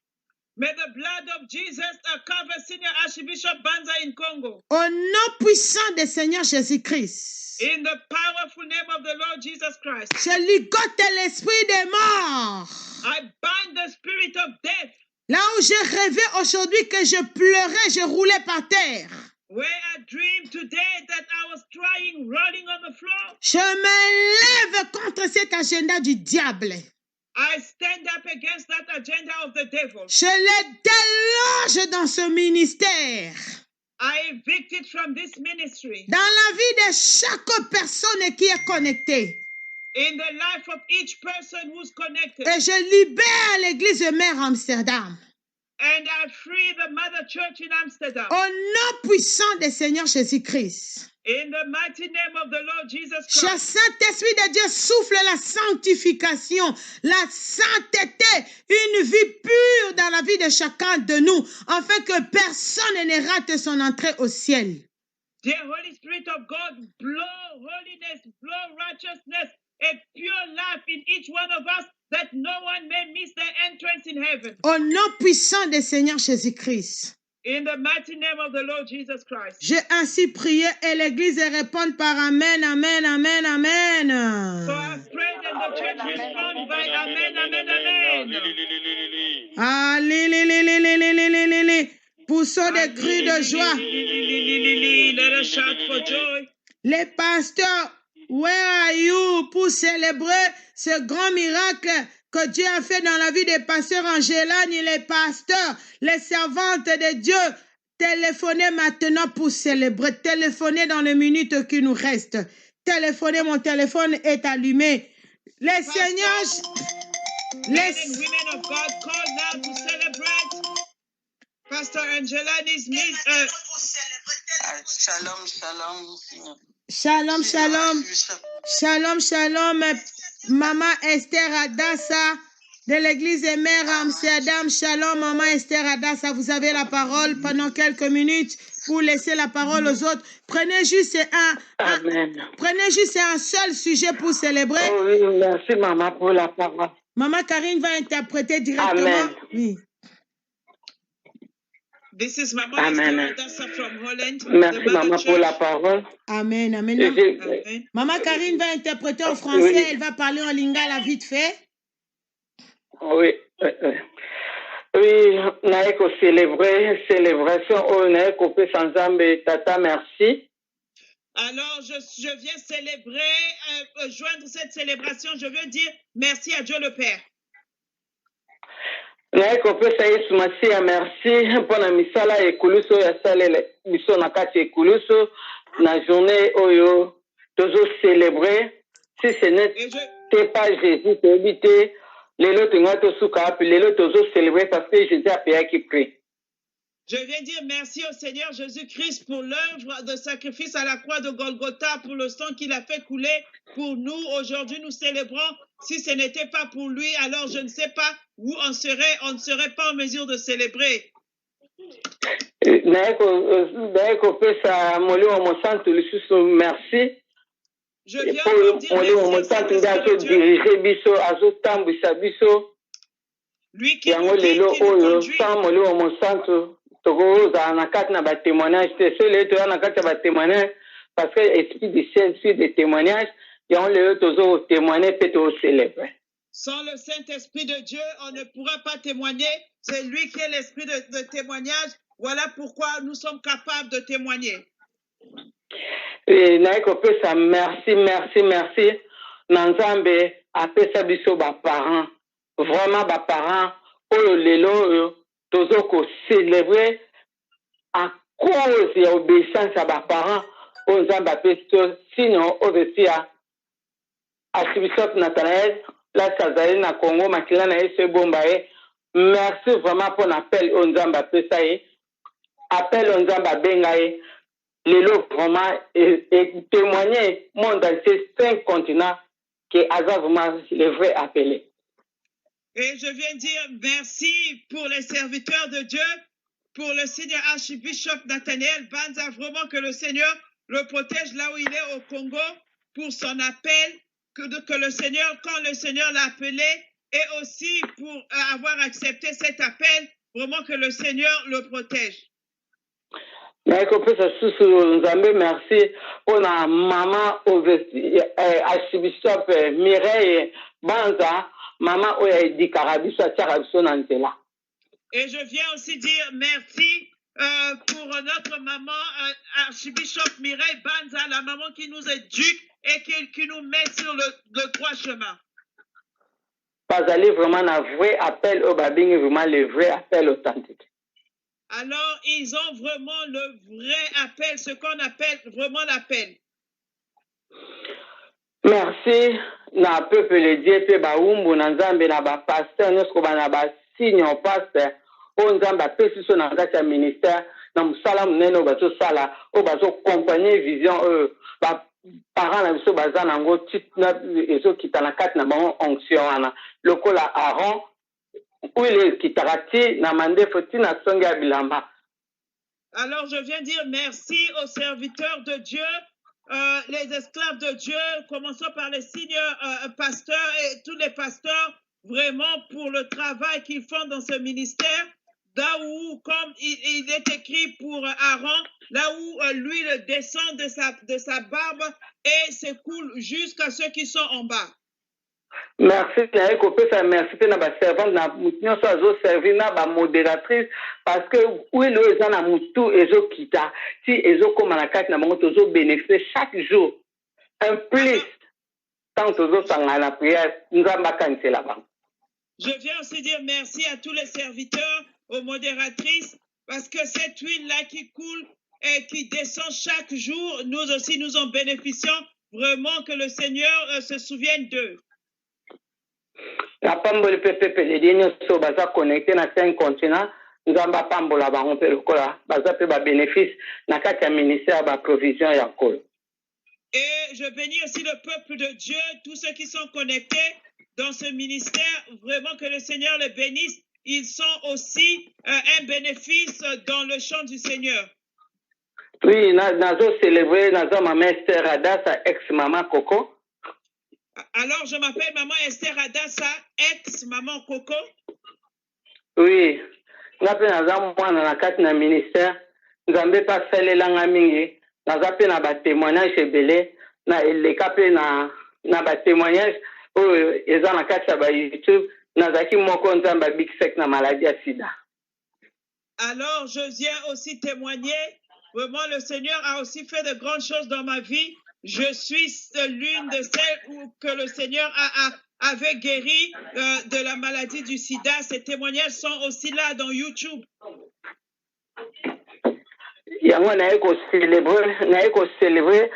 May the blood of Jesus cover Senior Archbishop Banza in Congo. Au nom puissant du Seigneur Jésus-Christ. In the powerful name of the Lord Jesus Christ. Je ligote l'esprit des morts. I bind the spirit of death. Là où j'ai rêvé aujourd'hui que je pleurais, je roulais par terre. Where I dreamed today that I was crying, rolling on the floor. Je me lève contre cet agenda du diable. I stand up against that agenda of the devil. Je le déloge dans ce ministère. I evict it from this ministry. Dans la vie de chaque personne qui est connectée. In the life of each person who's connected. Et je libère l'église mère Amsterdam. And I free the mother church in Amsterdam. Au nom puissant du Seigneur Jésus-Christ. In the mighty name of the Lord Jesus Christ. Le Saint-Esprit de Dieu souffle la sanctification, la sainteté, une vie pure dans la vie de chacun de nous, afin que personne ne rate son entrée au ciel. The Holy Spirit of God, blow holiness, blow righteousness, a pure life in each one of us, that no one may miss their entrance in heaven. Au nom puissant du Seigneur Jésus-Christ. In the mighty name of the Lord Jesus Christ. J'ai ainsi prié et l'Église répond par Amen, Amen, Amen, Amen. So I prayed and the church respond by Amen, Amen, Amen. Poussons des cris de joie. Let us shout for joy. Les pasteurs, where are you pour célébrer ce grand miracle que Dieu a fait dans la vie des pasteurs Angela, ni les pasteurs, les servantes de Dieu. Téléphonez maintenant pour célébrer. Téléphonez dans les minutes qui nous restent. Téléphonez, mon téléphone est allumé. Les seigneurs... Men and women of God, call now to celebrate. Pastor Angela needs me. Shalom, shalom. Shalom, shalom. Shalom, shalom. Maman Esther Adassa de l'église des Mères à Amsterdam. Shalom, Maman Esther Adassa. Vous avez la parole pendant quelques minutes pour laisser la parole aux autres. Prenez juste un seul sujet pour célébrer. Oh oui, merci, Maman, pour la parole. Maman Karine va interpréter directement. Amen. Oui. This is Mama Esther Adassa from Holland. Merci, Maman, pour la parole. Amen, amen. Amen. Maman Karine va interpréter en français. Oui. Elle va parler en lingala vite fait. Oui. Oui, naeko célébrer, célébration, oh, naeko pe sanzambe, tata, merci. Alors, je viens célébrer, joindre cette célébration. Je veux dire merci à Dieu le Père. Naeko pe sa Yesu Masiya, merci mpona misala ekuluso ya salele biso na kati ekuluso na journée oyo tozo célébrer. Si ce n'était pas Jésus, to éviter lelo tinga to suka puis lelo tozo célébrer parce que Jésus a payé qui prie. Je viens dire merci au Seigneur Jésus-Christ pour l'œuvre de sacrifice à la croix de Golgotha, pour le sang qu'il a fait couler pour nous. Aujourd'hui, nous célébrons. Si ce n'était pas pour lui, alors je ne sais pas où on ne serait pas en mesure de célébrer. Merci. Je viens pour dire merci. Lui qui nous guide, qui nous conduit. Tokoza na kati na ba témoignage te sele to na kati ba témoignage parce que esprit du ciel suit des témoignages et on le tozo témoigner peut to célébrer. Sans le Saint-Esprit de Dieu, on ne pourra pas témoigner. C'est lui qui est l'esprit de témoignage. Voilà pourquoi nous sommes capables de témoigner. Et naiko pesa merci. Nanzambe apesa biso ba parents. Vraiment ba parents oyo lelo tozo ko célébrer à cause de l'obéissance à mes parents, aux ambassadeurs, sinon au vestia Archibishop Nathanael, la Sazali na Congo, Makila na ese Bombaye. Merci vraiment pour l'appel aux ambassadeurs, appel aux ambassadeurs, les lots vraiment et témoigner monde dans ces 5 continents que Azar vraiment les vrais appelés. Et je viens dire merci pour les serviteurs de Dieu, pour le Seigneur Archbishop Nathanael Banza, vraiment que le Seigneur le protège là où il est au Congo pour son appel, que le Seigneur, quand le Seigneur l'a appelé, et aussi pour avoir accepté cet appel, vraiment que le Seigneur le protège. Merci pour la maman Archbishop Mireille Banza. Maman oya di karabiso atarabiso na nzela. Et je viens aussi dire merci pour notre maman Archbishop Mireille Banza, la maman qui nous éduque et qui nous met sur le droit chemin. Pas aller vraiment un vrai appel au babing, vraiment le vrai appel authentique. Alors ils ont vraiment le vrai appel, ce qu'on appelle vraiment l'appel. Merci na peuple de Dieu pe ba umbu na nzambe na ba pasteur nyoko ba na ba signe pasteur o nzamba pesi so na ngata ministère na musala munene ba so sala o ba so accompagner vision ba parents na biso baza nango titna ezo kitana kati na ba onction wana lokola Aaron où il est kitarati na mandefo tina songa bilamba. Alors je viens dire merci aux serviteurs de Dieu. Les esclaves de Dieu, commençons par les signes pasteurs et tous les pasteurs, vraiment pour le travail qu'ils font dans ce ministère, là où, comme il est écrit pour Aaron, là où l'huile descend de sa barbe et s'écoule jusqu'à ceux qui sont en bas. Merci, merci na ba servante na mutinyo so azo servir na ba modératrice parce que oui le eza na mutu ezo kita si ezo koma na kati na bango tozo bénéficier chaque jour un plus tant tozo sanga na prière nzamba kansela bango. Je viens aussi dire merci à tous les serviteurs, aux modératrices, parce que cette huile-là qui coule et qui descend chaque jour, nous aussi nous en bénéficions. Vraiment que le Seigneur se souvienne d'eux. La pambole pepe les derniers sont basés connectés dans 5 continents. Nous avons pambola ba on peut le cola basé pe ba bénéfice na kati ministère ba provision ya col. Et je bénis aussi le peuple de Dieu, tous ceux qui sont connectés dans ce ministère, vraiment que le Seigneur les bénisse. Ils sont aussi un bénéfice dans le champ du Seigneur. Oui, nous avons célébré, nous avons maman Esther Adassa, ex-maman Coco. Alors, je m'appelle maman Esther Adassa, ex-maman Coco. Oui, nous avons un ministère, nous avons pas fait les langues mingi, nous avons un témoignage belé, nous avons un témoignage où ils ont un YouTube, nous avons un big sec na maladie à sida. Alors, je viens aussi témoigner. Vraiment, le Seigneur a aussi fait de grandes choses dans ma vie. Je suis l'une de celles que le Seigneur avait guéri de la maladie du sida. Ces témoignages sont aussi là dans YouTube. Yango na eko célébrer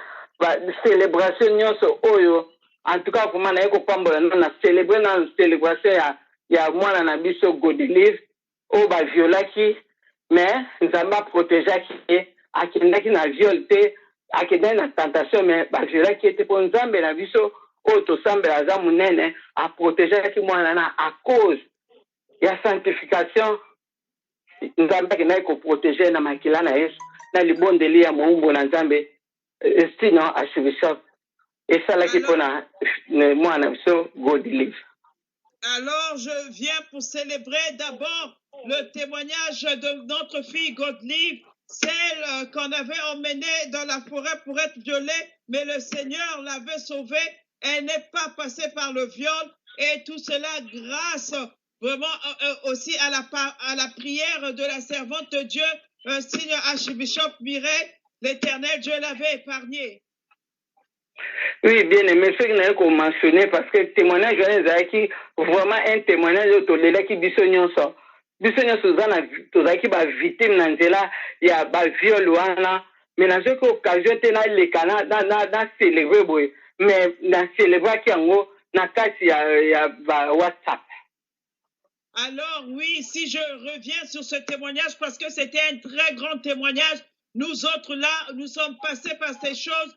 célébration nyonso oyo en tout cas vraiment na eko pambola na célébrer na célébration ya mwana na biso Godelive o ba violaki mais nzamba protégeaki akendaki na viol te akendaki na tentation mais ba violaki te po nzambe na biso o to sambela aza munene a protégeaki mwana na à cause ya sanctification nzambe akendaki ko protéger na makila na Yesu na libondeli ya moumbo na nzambe estino archbishop esalaki mpona mwana biso Godelive. Alors je viens pour célébrer d'abord le témoignage de notre fille Godelive, celle qu'on avait emmenée dans la forêt pour être violée, mais le Seigneur l'avait sauvée. Elle n'est pas passée par le viol et tout cela grâce vraiment aussi à la prière de la servante de Dieu, Seigneur Archbishop Mireille. L'Éternel Dieu l'avait épargnée. Oui, bien aimé, ce que nous avons mentionné, parce que le témoignage est vraiment un témoignage qui biso nyonso tozalaki ba victime na nzela ya ba viol wana mais na ce occasion te na lekana na célébrer boy mais na célébrer ki yango na kati ya ba WhatsApp. Alors oui, si je reviens sur ce témoignage parce que c'était un très grand témoignage, nous autres là, nous sommes passés par ces choses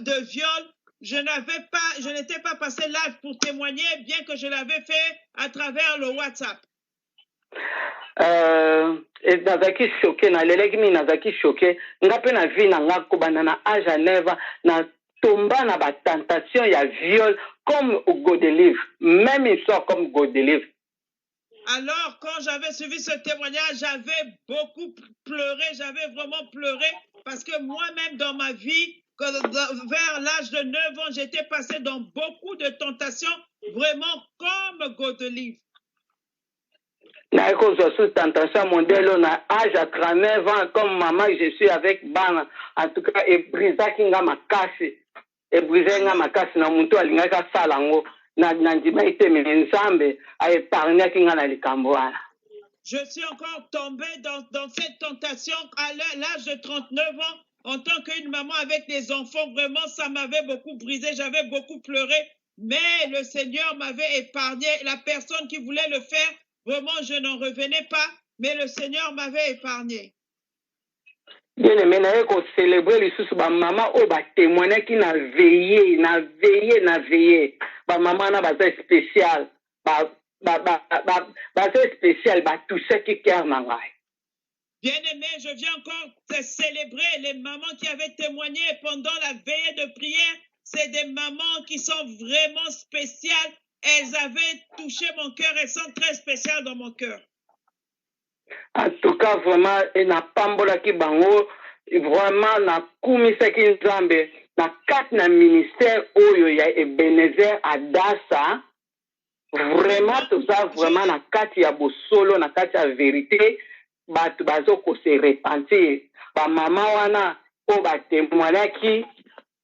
de viol. Je n'étais pas passé live pour témoigner, bien que je l'avais fait à travers le WhatsApp. Nazaki choqué na leleki mi nazaki choqué nga pe na vie na nga kobanda na âge à 9 ans na tomba na ba tentation ya viol comme Godelive, même histoire comme Godelive. Alors quand j'avais suivi ce témoignage, j'avais beaucoup pleuré, j'avais vraiment pleuré parce que moi-même dans ma vie, vers l'âge de 9 ans, j'étais passé dans beaucoup de tentations, vraiment comme Godelive. Na kozwa sous tentation modèle na âge à 39 ans comme maman je suis avec bana en tout cas et brisaki nga makasi et brisé nga makasi na muntu alingaka sala ngo na ndima ite nzambe a épargnaki nga na likambo wana. Je suis encore tombé dans cette tentation à l'âge de 39 ans en tant qu'une maman avec des enfants. Vraiment, ça m'avait beaucoup brisé, j'avais beaucoup pleuré, mais le Seigneur m'avait épargné. La personne qui voulait le faire, vraiment, je n'en revenais pas, mais le Seigneur m'avait épargné. Bien aimé, na yeko célébrer les sous ba maman o ba témoigner qui na veillé, ba maman na ba spécial, ba spécial ba tout ce qui cœur na ngai. Bien aimé, je viens encore te célébrer les mamans qui avaient témoigné pendant la veillée de prière. C'est des mamans qui sont vraiment spéciales. Elles avaient touché mon cœur, elles sont très spéciales dans mon cœur. En tout cas, vraiment, et na pambola ki bango, vraiment na kumisa ki nzambe, na kat na ministère oyo ya Ebenezer Adassa, vraiment tout ça, vraiment na kat ya bosolo, na kat ya vérité, batu bazo ko se repentir, ba mama wana o ba témoigner ki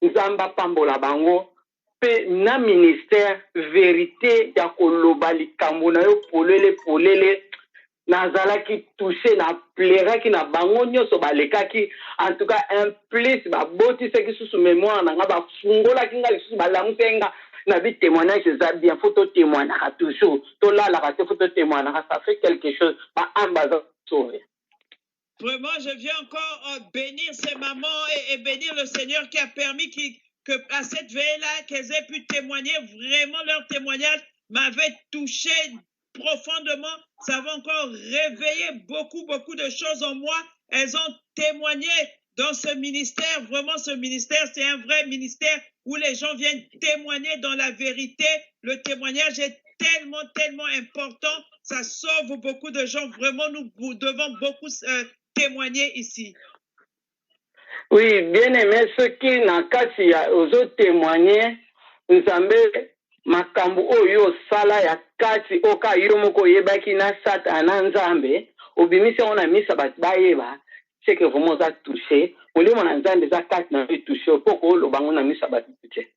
nzamba pambola bango. pe na ministère vérité ya koloba likambo na yo polele nazalaki touché na pleraki na bango nyonso balekaki en tout cas implice babotisaki susu mémoire na nga bafungolaki nga lisusu balamuse nga na bi témoignage eza bien faut totémoignaka toujours tolalaka te faut totémoignaka ça fait quelque chose baambaza sauvé. Vraiment, je viens encore bénir ces mamans et bénir le Seigneur qui a permis que à cette veille-là, qu'elles aient pu témoigner. Vraiment, leur témoignage m'avait touché profondément. Ça va encore réveiller beaucoup de choses en moi. Elles ont témoigné dans ce ministère. Vraiment, ce ministère, c'est un vrai ministère où les gens viennent témoigner dans la vérité. Le témoignage est tellement important. Ça sauve beaucoup de gens. Vraiment, nous devons beaucoup témoigner ici. Oui, bien aimé, ceux qui n'ont qu'à aux témoigner, nous avons makambu oyo sala ya kati oka yomoko yebaki na satana nzambe obimisi ona misa bayeba c'est que vraiment ça touché molimo na nzambe za kati na touché poko lo bango na misa touché.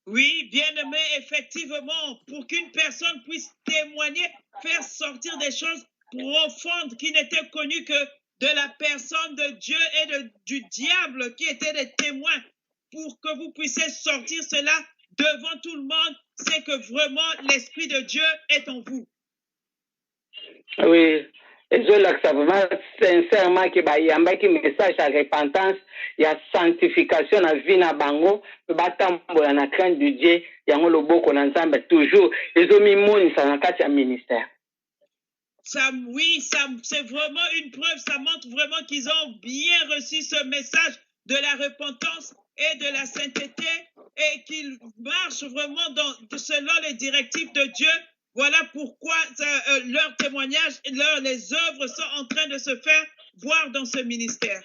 Oui, bien aimé, effectivement, pour qu'une personne puisse témoigner, faire sortir des choses profondes qui n'étaient connues que de la personne de Dieu et du diable qui étaient des témoins, pour que vous puissiez sortir cela devant tout le monde, c'est que vraiment l'Esprit de Dieu est en vous. Oui, et je l'accepte vraiment sincèrement que il y a un message à repentance, il y a sanctification à vie na bango, batambola na crainte de Dieu, yango loboko na nzambe toujours, ils ont mis moni ça na kati ya ministère. Oui, c'est vraiment une preuve, ça montre vraiment qu'ils ont bien reçu ce message de la repentance et de la sainteté et qu'ils marchent vraiment selon les directives de Dieu. Voilà pourquoi leur témoignage, les œuvres sont en train de se faire voir dans ce ministère.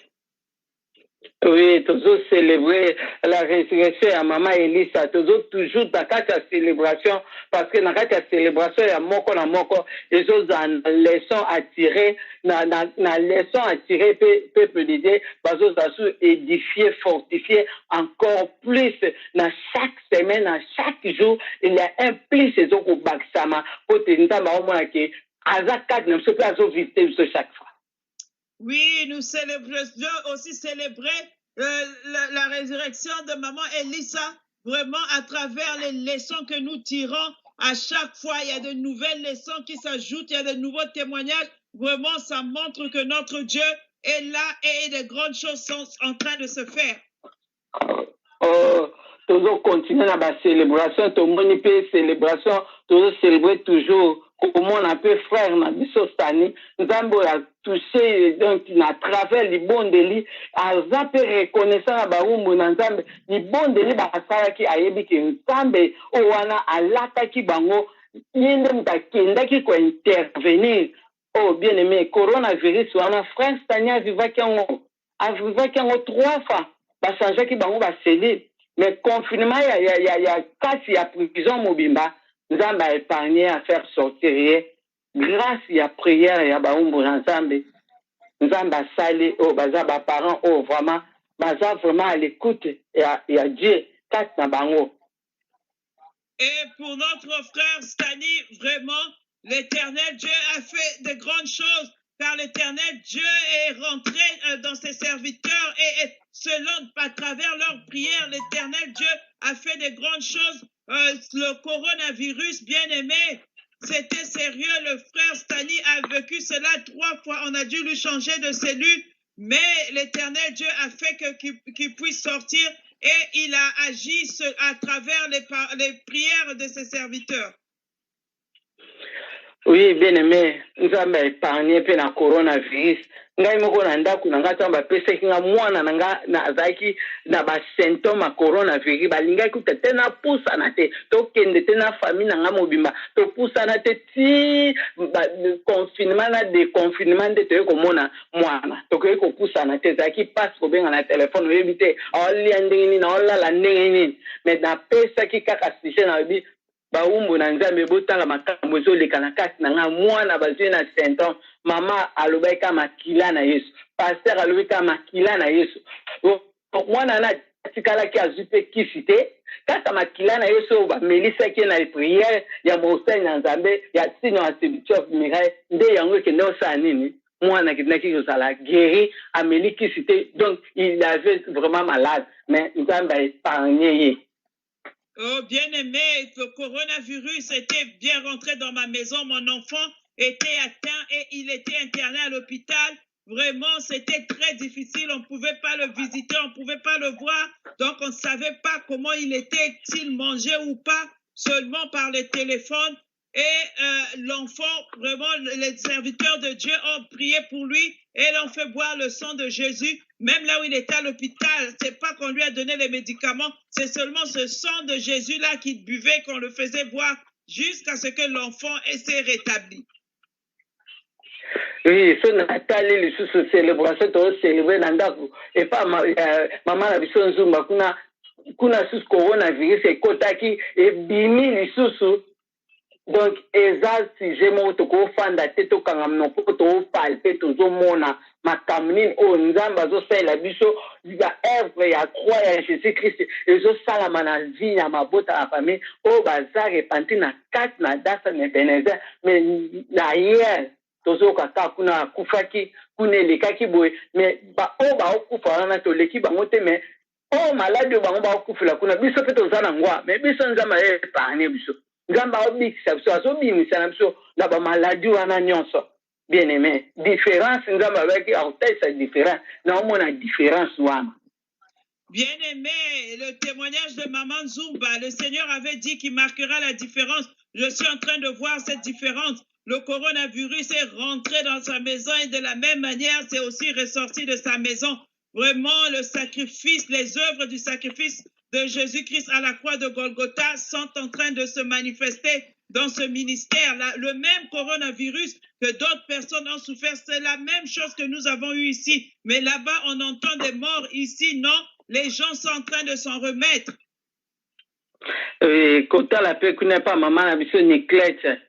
Oui, toujours célébrer la résurrection à Maman Elisa, toujours dans la célébration, parce que dans la célébration, il y a moko na moko, les autres leçons à tirer, na leçon à tirer, peuple de Dieu, parce que édifier, fortifier encore plus, dans chaque semaine, dans chaque jour, il y a un plus ces autres baksama, pour te dire, Azakat ne se peut pas visiter chaque fois. Oui, nous célébrons aussi célébrer la résurrection de Maman Elisa, vraiment à travers les leçons que nous tirons. À chaque fois, il y a de nouvelles leçons qui s'ajoutent, il y a de nouveaux témoignages. Vraiment, ça montre que notre Dieu est là et de grandes choses sont en train de se faire. Toujours continuer dans la célébration, tout le monde peut célébration, toujours célébrer toujours. Comment on appelle frère na biso stani nzambo a touché donc à travers les bons délits à zaper reconnaissant na baumbu na nzambe les bons délits basala ki ayebi ki nzambe o wana alaka ki bango yende mutakenda ki ko intervenir. Oh bien aimé, coronavirus wana frère stani avivaki yango 3 fois basanja ki bango baseli mais confinement ya kasi ya prison mobimba Nzambe a épargné à faire sortir grâce à la prière et à baumbu Nzambe. Nzambe a sali au baza ba parents au vraiment baza vraiment à l'écoute et à Dieu kat na bango. Et pour notre frère Stani, vraiment l'Éternel Dieu a fait de grandes choses car l'Éternel Dieu est rentré dans ses serviteurs et selon à travers leurs prières l'Éternel Dieu a fait de grandes choses. Le coronavirus, bien aimé, c'était sérieux. Le frère Stani a vécu cela 3 fois. On a dû lui changer de cellule, mais l'Éternel Dieu a fait qu'il puisse sortir et il a agi à travers les prières de ses serviteurs. Oui, bien aimé, nous avons épargné le coronavirus. Ngai moko na ndako na ngata ba pesa kinga mwana na nga na azaki na ba symptômes coronavirus balinga kuta tena pusa na te to kende tena famille na nga mobimba to pusa na te ti confinement na déconfinement de te ko mona mwana to ko pusa na te zaki passe ko benga na téléphone yebite oli ndengini na ola la ndengini mais na pesa ki kaka sije na bi baumbu na nzambe botala makambo ezoleka na kati na nga mwana bazwi na symptôme mama alobaki ka makila na Yesu pasteur alobaki ka makila na Yesu mwana na tikalaki azwi pe kisi te kaka makila na yo so bamelisaki na prière ya mosali na nzambe ya sino atibitiof miraille nde yango ekende osala nini mwana akendaki kozala guéri ameliki te donc il avait vraiment malade mais nzambe aépargne ye. Oh, bien-aimé, le coronavirus était bien rentré dans ma maison. Mon enfant était atteint et il était interné à l'hôpital. Vraiment, c'était très difficile. On ne pouvait pas le visiter, on ne pouvait pas le voir. Donc, on ne savait pas comment il était, s'il mangeait ou pas, seulement par le téléphone. Et l'enfant, vraiment, les serviteurs de Dieu ont prié pour lui et l'ont fait boire le sang de Jésus. Même là où il était à l'hôpital, c'est pas qu'on lui a donné les médicaments, c'est seulement ce sang de Jésus-là qu'il buvait, qu'on le faisait boire jusqu'à ce que l'enfant s'est rétabli. Oui, ce Nathalie, les sous célébration, tu célébrer dans le et pas maman la vision Zumba, kuna sous coronavirus et kotaki et bimi les sous. Donc, ezal si j'ai mon toko fanda teto kangamno poto palpe tozo mona makamnin o nzamba zo sa la biso ya œuvre ya croix ya Jésus Christ et zo sala mana vie ya mabota la famille o bazar et pantina kat na dasa ne beneza mais na hier tozo kaka kuna kufaki kune lekaki boy mais ba o ba okufa na to leki ba mote mais o malade ba ba okufula kuna biso pe tozana ngwa mais biso nzamba e panye biso Gamba obikisa biso azobimisa na biso na ba maladie wana nyonso bien aimé différence ngamba avec autesa différence na omona différence wana. Bien aimé, le témoignage de Maman Zumba, le Seigneur avait dit qu'il marquera la différence. Je suis en train de voir cette différence. Le coronavirus est rentré dans sa maison et de la même manière, c'est aussi ressorti de sa maison. Vraiment, le sacrifice, les œuvres du sacrifice de Jésus-Christ à la croix de Golgotha sont en train de se manifester dans ce ministère. Le même coronavirus que d'autres personnes ont souffert, c'est la même chose que nous avons eu ici. Mais là-bas, on entend des morts. Ici, non. Les gens sont en train de s'en remettre. Kota la pe kuna pa maman na biso Niclette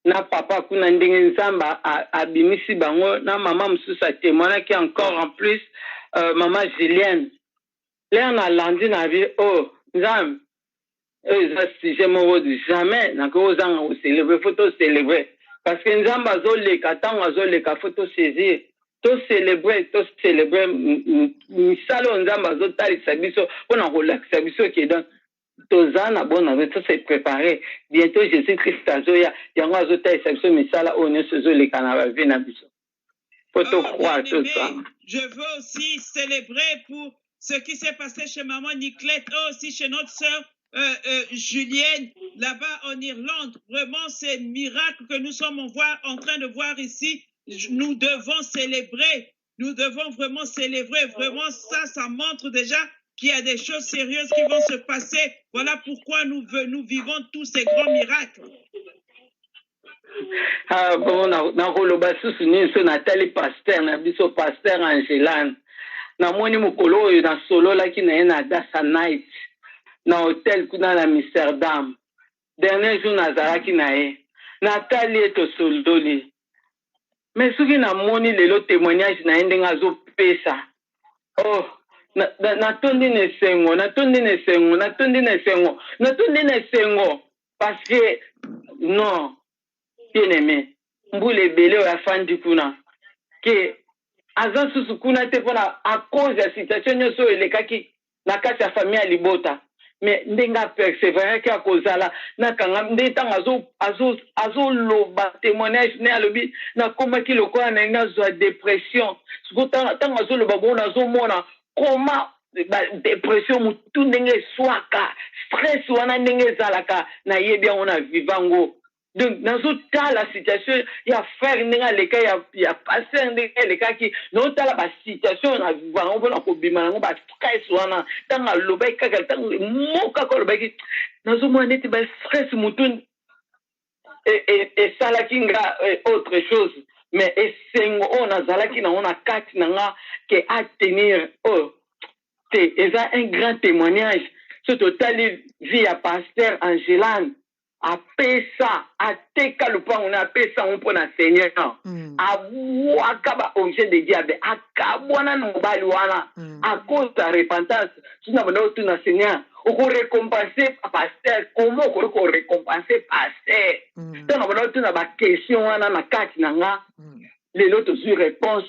na papa kuna ndenge nzamba abimisi bango na maman mususa témoignage qui encore en plus maman Julienne. Là on a lundi na vie oh nzambe ça si je me jamais na ko zanga o célébrer photo célébrer parce que nzamba azoleka tango azoleka photo saisir to célébrer misalo nzamba azotalisa biso pona kolakisa biso ke donc tozana bona ça c'est préparé bientôt Jésus-Christ azoya yango azotalisa biso misala o nyonso ezoleka na ba vie na biso photo croire tout ça. Je veux aussi célébrer pour ce qui s'est passé chez maman Niclette, aussi chez notre sœur Julienne, là-bas en Irlande. Vraiment, c'est un miracle que nous sommes en train de voir ici. Nous devons célébrer. Nous devons vraiment célébrer. Vraiment, ça montre déjà qu'il y a des choses sérieuses qui vont se passer. Voilà pourquoi nous vivons tous ces grands miracles. Ah bon, na koloba susu ni so Nathalie pasteur na biso pasteur Angelane. Na moni mukolo oyo na solo laki na na Dasa Night na hotel kuna na Amsterdam. Dernier jour nazalaki na ye. Nathalie to soldoli. Mais soki na moni lelo témoignage na ndenga zo pesa. Oh, na tondi ne sengo parce que non bien aimé mbule belé ya fandi kuna ke azan susu kuna te pona à cause ya situation nyoso elekaki na kati ya famille ya libota mais ndenga persévérer ki akozala na kanga ndetanga azo loba témoignage ne alobi na komaki lokola na nga zo dépression sukota tanga azo loba bona azo mona comment dépression mutu ndenge swaka stress wana ndenge zalaka na yebi ona vivango. Donc dans la situation il y a faire ndenge leka ya passer ndenge leka ki no tala ba situation na vivango bona ko bima ngo ba stress wana tanga loba kaka tanga moka ko loba ki nazo mona neti ba stress mutu et ça la kinga autre chose mais esengo on azalaki na ona kati na nga ke à tenir c'est un grand témoignage. Ce total vie à pasteur Angelane a pesa a teka lupa on a pesa on pona Seigneur a wakaba objet de diable a kabwana no bali wana à cause de la repentance tu na bono tu na Seigneur récompenser pasteur, comment on récompenser pasteur? Donc, on a une question, on a une carte, les autres sur réponse,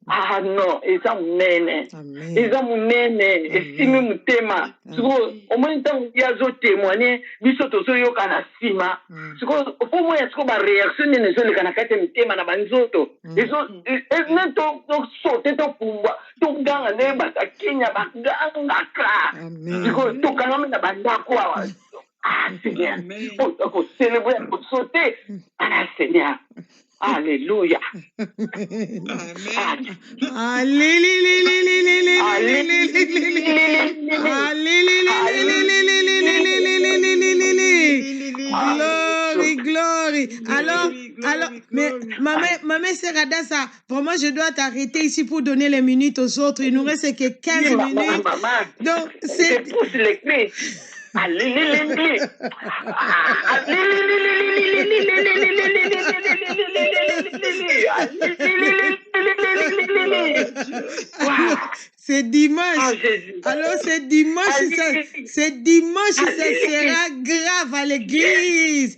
ah non, ils sont nene, ils sont nene, et si nous thème, au moins temps il y a d'autres témoigner, biso to so yo kana sima, au moins est-ce qu'on va réactionner les gens kana kate thème na banzoto, ils ont même to sauter to pumba, to ganga ne ba Kenya ba ganga ka, to kana na banda quoi. Ah Seigneur, pour célébrer, pour sauter, ah Seigneur. Alléluia. Glory. Alors, mais maman Seradassa, vraiment, je dois t'arrêter ici pour donner les minutes aux autres. Il nous reste que 15 minutes. Donc, c'est pousse les clés. C'est dimanche. Alors c'est dimanche, ça sera grave à l'église.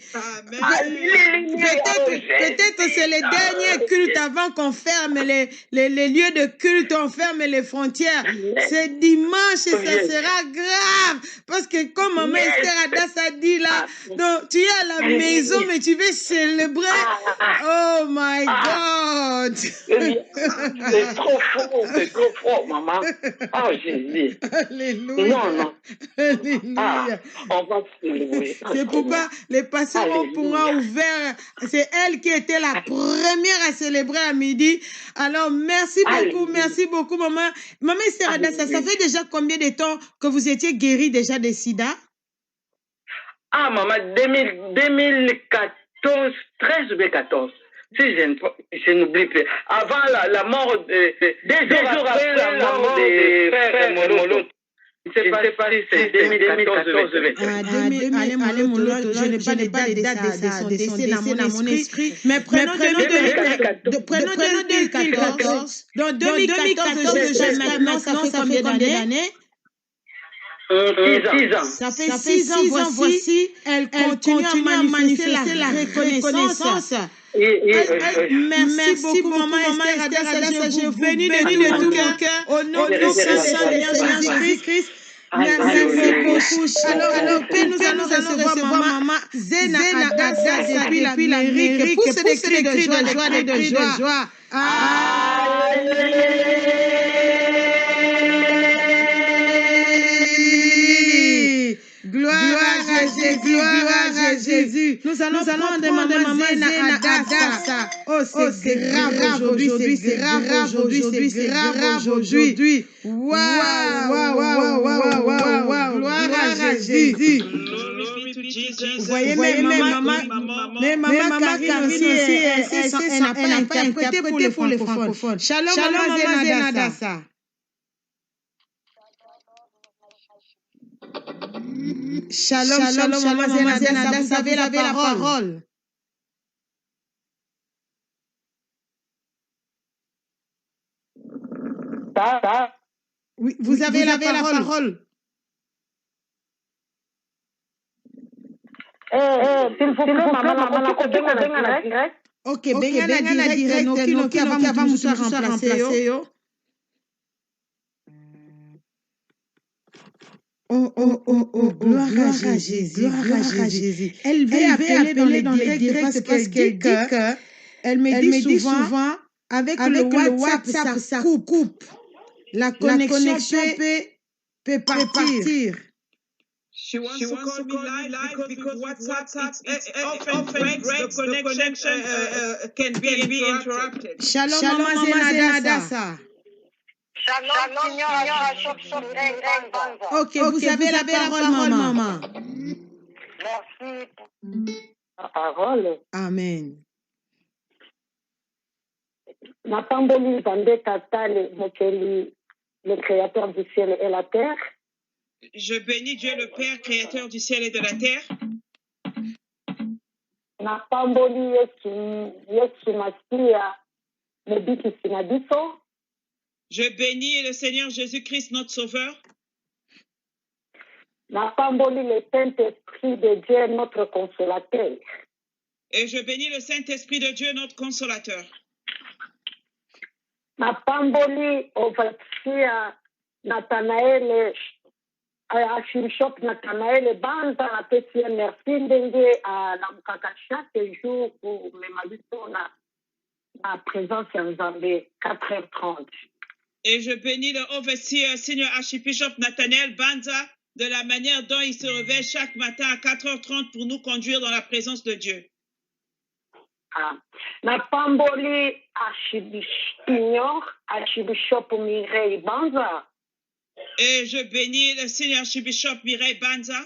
Peut-être c'est les derniers cultes avant qu'on ferme les lieux de culte, on ferme les frontières. C'est dimanche, ça sera grave. Parce que comme maman Esther Adassa dit là, donc, tu es à la maison mais tu veux célébrer. Oh my God. C'est trop fort, maman. Oh Jésus. Alléluia. Non. Alléluia. On va célébrer. C'est pourquoi les pasteurs ont pour moi ouvert. C'est elle qui était la première à célébrer à midi. Alors, merci beaucoup, maman. Maman Esther Adassa, ça fait déjà combien de temps que vous étiez guérie déjà de sida? Ah, maman, 2014, 13 ou 14. Si je n'oublie plus. Avant la mort de... Deux jours après la mort de frère Moloto. Je ne sais pas si c'est 2014 ou 2014. Je n'ai pas les dates de son décès dans mon esprit. Mais prenons 2014. Donc 2014 jusqu'à maintenant, ça fait combien d'années? 6 ans. Ça fait 6 ans, voici, elle continue à manifester la reconnaissance. Merci beaucoup, maman Esther Adassa. Je vous bénis de tout mon cœur au nom du Seigneur Jésus-Christ. Merci beaucoup. Alors, que nous allons recevoir maman Zena Adassa depuis l'Amérique. Pousse des cris de joie. Gloire à Jésus. Nous allons prendre maman Zena Adassa. Oh, c'est grave aujourd'hui. C'est grave aujourd'hui. Waouh. Gloire à Jésus. Vous voyez, mais maman Karine aussi, elle n'a pas interprété pour les francophones. Shalom, maman Zena Adassa. Shalom, maman Zena Adassa, vous avez la parole. Oui, vous avez la parole. S'il vous plaît, maman, ok, bengana direct, noki avant nous soit remplacé. Oh, gloire à Jésus. Elle veut appeler dans les directs parce qu'elle dit qu'elle me dit souvent, avec le WhatsApp, ça coupe. La connexion peut partir. She wants to call me live because WhatsApp often breaks the connection can be interrupted. Shalom, maman Zena Adassa. Ok, vous avez la parole, maman. Merci. La parole. Amen. Napamboli Zande Tatale Mokeli, le créateur du ciel et la terre. Je bénis Dieu le Père, créateur du ciel et de la terre. Napamboli Yesu Masia, Mebiki Sinabiso. Je bénis le Seigneur Jésus-Christ, notre Sauveur. Napamboli le Saint-Esprit de Dieu, notre consolateur. Et je bénis le Saint-Esprit de Dieu, notre consolateur. Napamboli overseer Nathanael, Archbishop Nathanael Banza, na pesi merci ndenge anamkaka chaque jour pour mema biso na présence ya Nzambe 4h30. Et je bénis le overseer, Seigneur Archbishop Nathanael Banza, de la manière dont il se réveille chaque matin à 4h30 pour nous conduire dans la présence de Dieu. Napamboli Archbishop Mireille Banza. Et je bénis le Seigneur Archbishop Mireille Banza.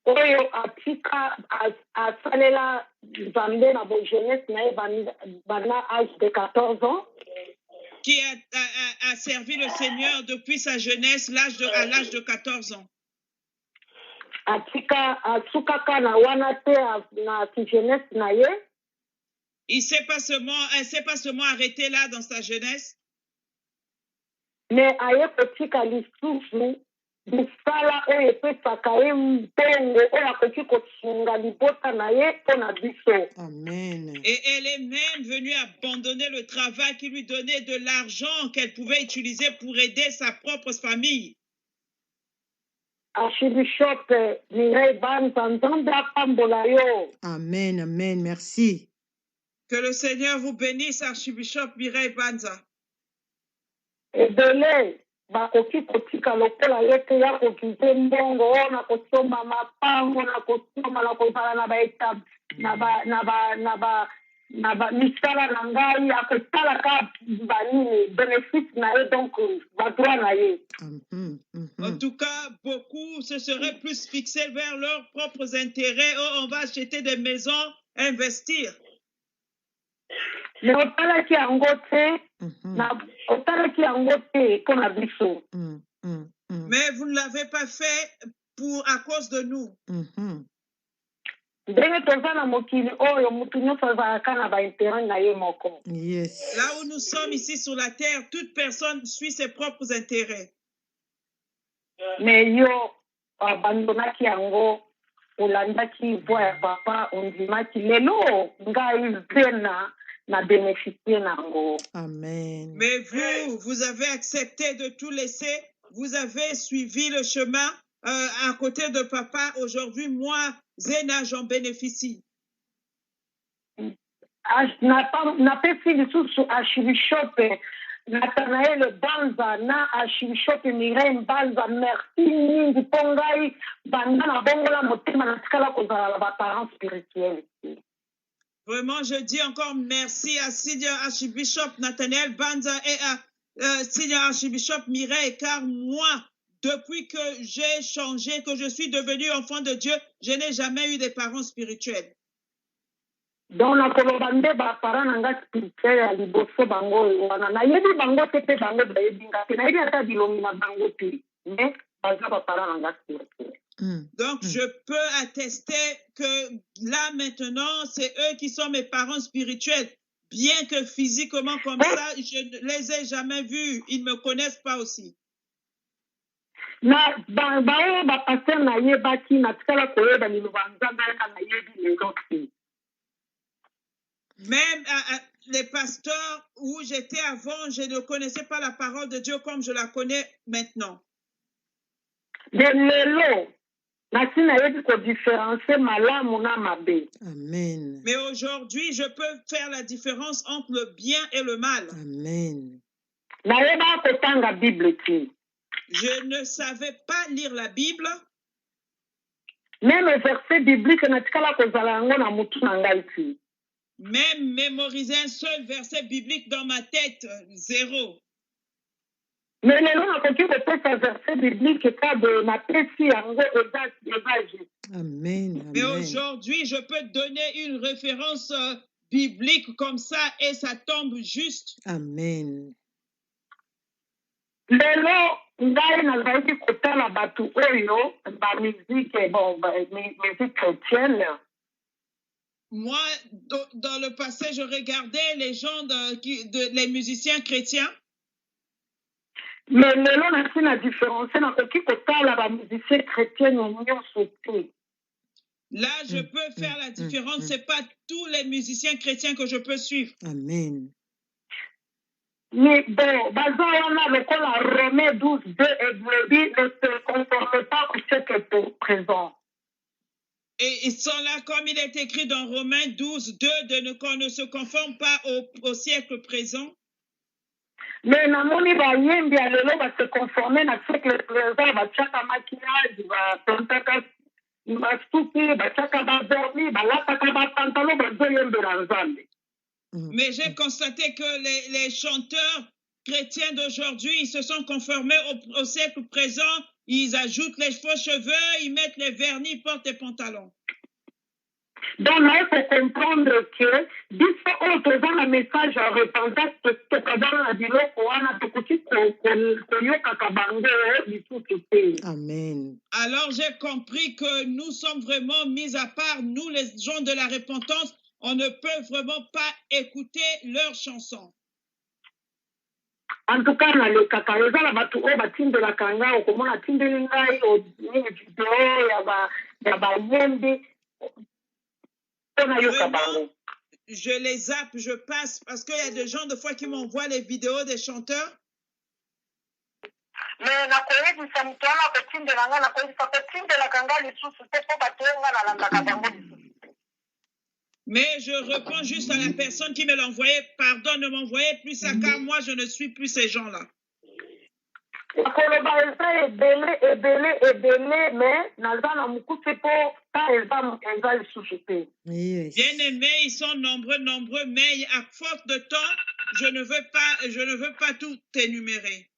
Oyo atika asalela Nzambe na bo jeunesse na bana âge de 14 ans. Qui a servi le Seigneur depuis sa jeunesse à l'âge de 14 ans. Il s'est pas seulement arrêté là dans sa jeunesse. Mais aye kotika lisusu bisala oyo epesaka ye mbongo oyo akoki kosunga libota na ye mpona biso. Amen. Et elle est même venue abandonner le travail qui lui donnait de l'argent qu'elle pouvait utiliser pour aider sa propre famille. Archbishop Mireille Banza, Nzambe apambola yo. Amen, amen, merci. Que le Seigneur vous bénisse, Archbishop Mireille Banza. Ebele bakoki kotika lokola ye te ya kokize mbongo oyo na kosomba mapango na kosomba na kozala na baetape na misala na ngai akosalaka banini bénéfice na ye donc badroit na ye. En tout cas, beaucoup se seraient plus fixés vers leurs propres intérêts. Oh, on va acheter des maisons, investir. Mais otalaki yango te mpona biso. Mais vous ne l'avez pas fait à cause de nous. Ndenge toza na mokili oyo mutu nyonso azalaka na baintérêt na ye moko. Yes. Là où nous sommes ici sur la terre, toute personne suit ses propres intérêts. Mais yo abandonaki yango olandaki voix ya papa ondimaki lelo ngai pena na bénéficier nango. Amen. Mais vous avez accepté de tout laisser. Vous avez suivi le chemin à côté de papa. Aujourd'hui, moi, Zena, j'en bénéficie. Napesi lisusu Archbishop Nathanael Banza na Archbishop Mireille Banza merci mingi mpo ngai banda na bongola motema natikala kozala na baparents spirituels. Vraiment, je dis encore merci à Seigneur Archbishop Nathanael Banza et à Seigneur Archbishop Mireille, car moi, depuis que j'ai changé, que je suis devenu enfant de Dieu, je n'ai jamais eu des parents spirituels. Donc, na koloba nde baparents nanga spirituel ya liboso bango wana nayebi bango te mpe bango bayebinga te nayebi ata bilongi na bango te mais baza baparents nanga spirituel. Donc, je peux attester que là, maintenant, c'est eux qui sont mes parents spirituels. Bien que physiquement comme ça, je ne les ai jamais vus. Ils ne me connaissent pas aussi. Même les pasteurs où j'étais avant, je ne connaissais pas la parole de Dieu comme je la connais maintenant. Amen. Mais aujourd'hui, je peux faire la différence entre le bien et le mal. Amen. Je ne savais pas lire la Bible. Même verset biblique, même mémoriser un seul verset biblique dans ma tête, zéro. Mais verset biblique Amen. Mais aujourd'hui, je peux donner une référence biblique comme ça et ça tombe juste. Amen. musique chrétienne. Moi, dans le passé, je regardais les gens, les musiciens chrétiens. Mais lelo nasi na différence nakoki kotala bamusicien chrétien nyonso te. Là, je peux faire la différence. C'est pas tous les musiciens chrétiens que je peux suivre. Amen. Mais bon, baza wana lokola Romains 12, 2 et 2 ne se conforme pas au siècle présent. Et ils sont là, comme il est écrit dans Romains 12, 2, qu'on ne se conforme pas au siècle présent. Mais namoni bayembi ya lelo ba se conformer na siècle présent, batiaka maquillage, bapantaka basuki, batiaka badormi, balataka bapantalon, bazoyembela nzambe. Mais j'ai constaté que les chanteurs chrétiens d'aujourd'hui, ils se sont conformés au siècle présent. Ils ajoutent les faux cheveux, ils mettent les vernis, ils portent des pantalons. Donc là, il faut comprendre que biso présent le message à repentance tokabana na biloko wana tokoki koyokaka bango lisusu te. Amen. Alors j'ai compris que nous sommes vraiment mis à part, nous les gens de la repentance, on ne peut vraiment pas écouter leurs chansons. En tout cas, na le kaka eza la batu o batindelaka nga okomona tindeli ngai nini video ya bayembi. Vraiment, je les zappe, je passe, parce qu'il y a des gens de fois qui m'envoient les vidéos des chanteurs. Mais nakoyebisa moto wana kotindela nga nakoyebisa kotindelaka nga lisusu te mpo bato nga nalandaka bango lisusu. Mais je réponds juste à la personne qui me l'a envoyé. Pardon, ne m'envoyez plus ça, car moi, je ne suis plus ces gens-là. Bien-aimés, ils sont nombreux, mais à force de temps, je ne veux pas tout énumérer.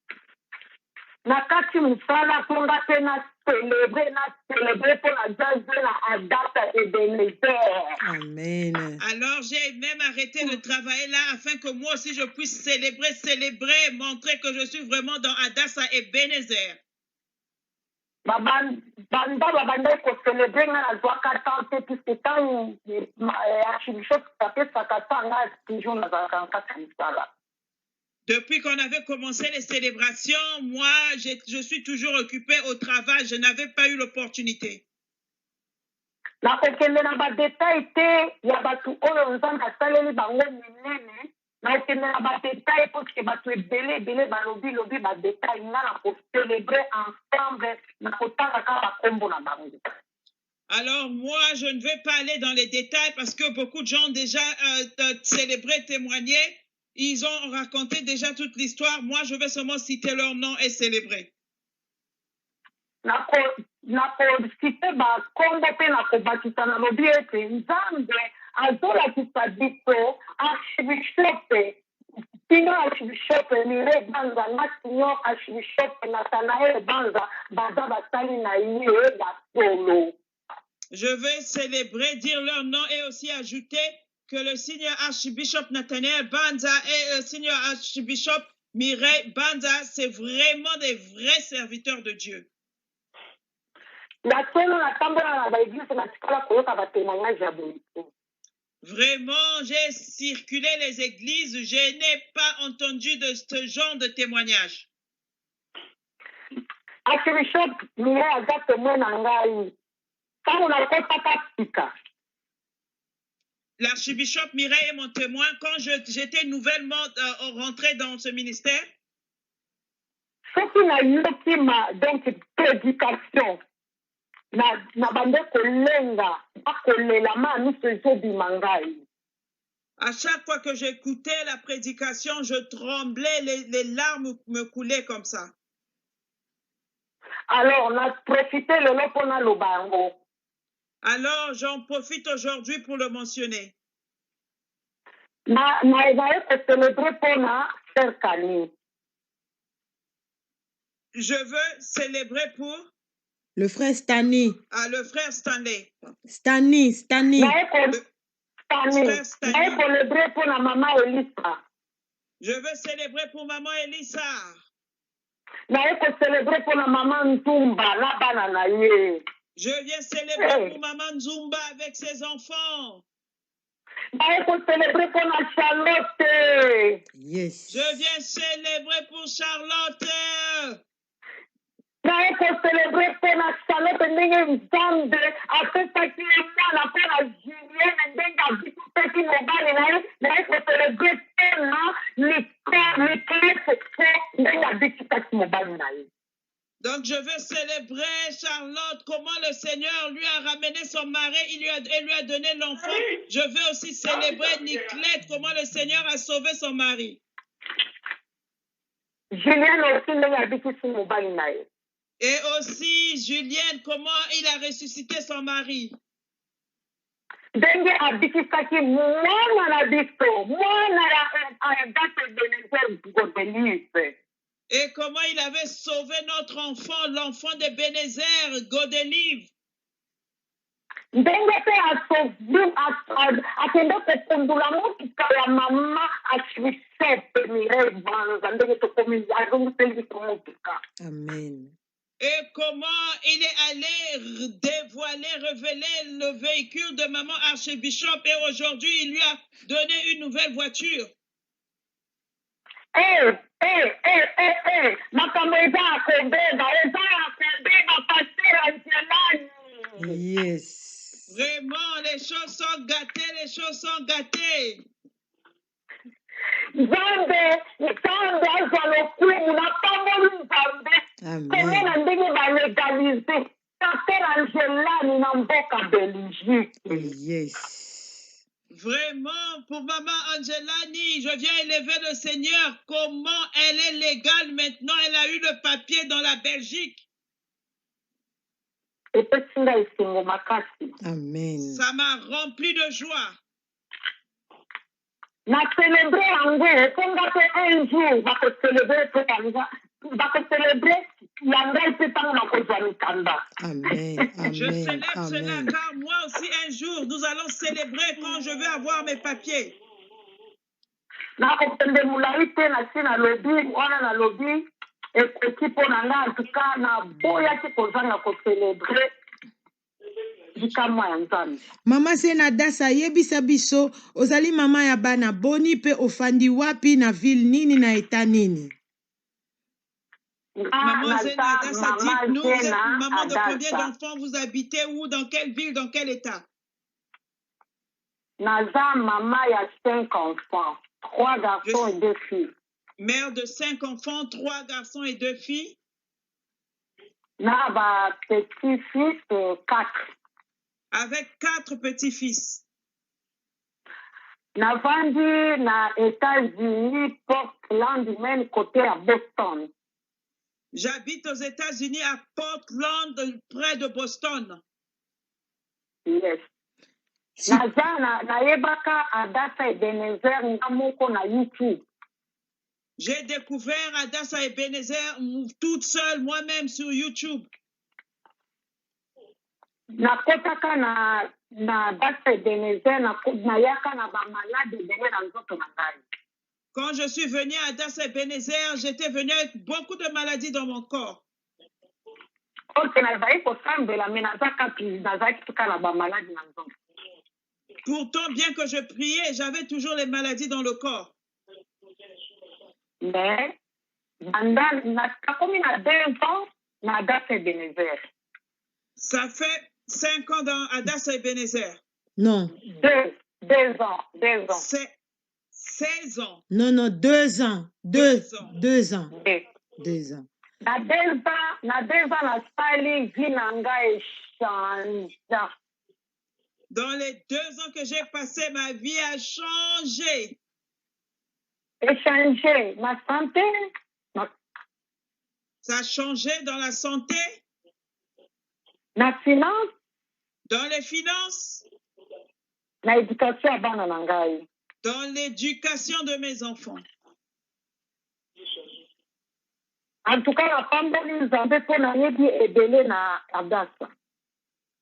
Nakati musala konga te na célébrer pour la grâce de la Agatha et Ebenezer. Amen. Alors j'ai même arrêté de travailler là afin que moi aussi je puisse célébrer, montrer que je suis vraiment dans Adassa et Ebenezer. Banda ko célébrer na zwaka tante puisque tant archibishop tapé sakatanga toujours na zakanga kanisala. Depuis qu'on avait commencé les célébrations, moi, je suis toujours occupée au travail. Je n'avais pas eu l'opportunité. Alors moi, je ne vais pas aller dans les détails parce que beaucoup de gens déjà célébré, témoigné. Ils ont raconté déjà toute l'histoire. Moi, je vais seulement citer leur nom et célébrer. Je vais célébrer, dire leur nom et aussi ajouter que le Seigneur Archbishop Nathaniel Banza et le Seigneur Archbishop Mireille Banza, c'est vraiment des vrais serviteurs de Dieu. Vraiment, j'ai circulé les églises, je n'ai pas entendu de ce genre de témoignage. Archbishop Mireille L'archbishop Mireille est mon témoin quand j'étais nouvellement rentré dans ce ministère. Donc, prédication. À chaque fois que j'écoutais la prédication, je tremblais, les larmes me coulaient comme ça. Alors, on a profité le bango. Alors, j'en profite aujourd'hui pour le mentionner. Je veux célébrer pour le frère Stanley. Ah, le frère Stanley. Stanley. Le frère Stanley. Je veux célébrer pour maman Elisa. Je viens célébrer pour maman Nzumba avec ses enfants. Je Yes. Je viens célébrer pour Charlotte. naye kocelebre mpe na Charlotte ndenge nzambe apesaki ye mwana mpe na Julienne ndenge abikisaki mobali naye kocelebre mpe na Nicolette mpe ndenge abikisaki mobali na ye. Donc je veux célébrer Charlotte, comment le Seigneur lui a ramené son mari, il lui a donné l'enfant. Je veux aussi célébrer Nicolette, comment le Seigneur a sauvé son mari. Julienne aussi ndenge abikisi mobali na ye. Et aussi Julienne, comment il a ressuscité son mari. Ndenge abikisaki mwana na biso mwana ya date Ebenezer Godelive. Et comment il avait sauvé notre enfant, l'enfant de Bénézer, Godelive. Ndenge pe akende kopundula motuka ya mama Achrisette Mireille Banza ndenge tokomi azongiseli biso motuka. Amen. Et comment il est allé dévoiler, révéler le véhicule de maman Archbishop et aujourd'hui il lui a donné une nouvelle voiture. Yes. Vraiment, les choses sont gâtées, les choses sont gâtées. Yes. Vraiment, pour maman Angelani, je viens élever le Seigneur. Comment elle est légale maintenant? Elle a eu le papier dans la Belgique. Amen. Ça m'a rempli de joie. Na célébrer yango ekonga mpe un jour bakocélébrer mpe kanga bakocélébrer yanga mpe ntango nakozwa mikanda. Amen. Je célèbre Amen. cela Amen. car moi aussi un jour nous allons célébrer quand je vais avoir mes papiers. nakokende molai te nasi nalobi wana nalobi ekoki mpo na nga antuka naboyaki kozanga kocélébrer likamwa ya nzambe. Mama Sena Dasa yebisa biso ozali mama ya bana boni pe ofandi wapi na ville nini na eta nini? Maman Zena Dasa, dites-nous, vous êtes maman de combien d'enfants, vous habitez où, dans quelle ville, dans quel état? Naza maman ya 5 enfants, 3 garçons et 2 filles. Mère de 5 enfants, 3 garçons et 2 filles. Na ba petits-fils 4. Avec 4 petits-fils. Navandi na États-Unis, Portland, même côté à Boston. J'habite aux États-Unis à Portland, près de Boston. Yes. Nayebaka Adassa Ebenezer ngamoko na YouTube. J'ai découvert Adassa Ebenezer toute seule, moi-même sur YouTube. Nakotaka na Adassa Ebenezer nayaka na ba malade ebele na nzoto na ngai. Quand je suis venue à Adassa Ebenezer, j'étais venue avec beaucoup de maladies dans mon corps. Pourtant, bien que je priais, j'avais toujours les maladies dans le corps. Mais, ça fait 5 ans dans Adassa Ebenezer. Non. 2 ans. 16 ans. Non, 2 ans. 2 ans. 2 ans. 2 ans. Na 2 ans, la sali vinanga échangea. Dans les 2 ans que j'ai passé, ma vie a changé. Échangé. Ma santé. Ça a changé dans la santé. La finance. Dans les finances. La éducation à bana nangai. Dans l'éducation de mes enfants. En tout cas, la femme de Nzambe pour n'ayebi ebele na Adassa.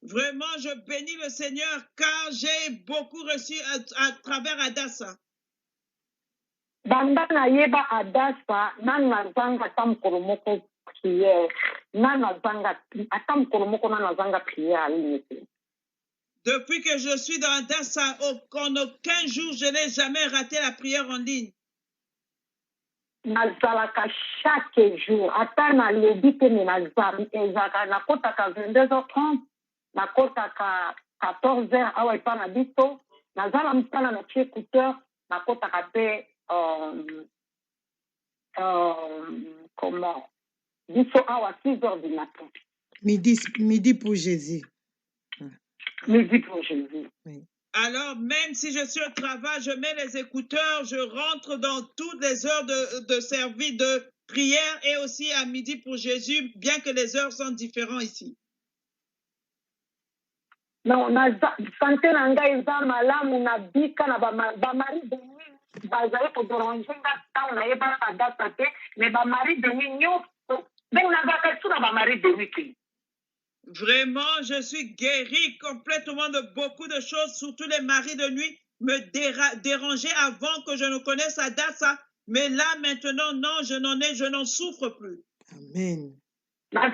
Vraiment, je bénis le Seigneur car j'ai beaucoup reçu à travers Adassa. Banda nayeba Adassa, nana zanga tamkolo moko prière. Nana zanga atamkolo nana zanga prière. Depuis que je suis dans Adassa, en aucun jour, je n'ai jamais raté la prière en ligne. nazalaka chaque jour ata nalobi te me ezalaka nakotaka 22h30 nakotaka 14h awa epa na biso naza na mosala na tie écouteur nakotaka mpe comment biso awa 6h du matin midi pour Jésus. Midi pour Jésus. Oui. Alors, même si je suis au travail, je mets les écouteurs, je rentre dans toutes les heures de service, de prière et aussi à midi pour Jésus, bien que les heures sont différentes ici. Non, santé na ngai eza malamu na bika na bamari de nuit bazali koderange nga ntango nayebaka data te mais bamari de nuit nyonso ndenge nazalaka su na bamari de nuit te. Vraiment, je suis guérie complètement de beaucoup de choses, surtout les maris de nuit me dérangeaient avant que je ne connaisse Adassa. Mais là, maintenant, non, je n'en souffre plus. Amen. Alors,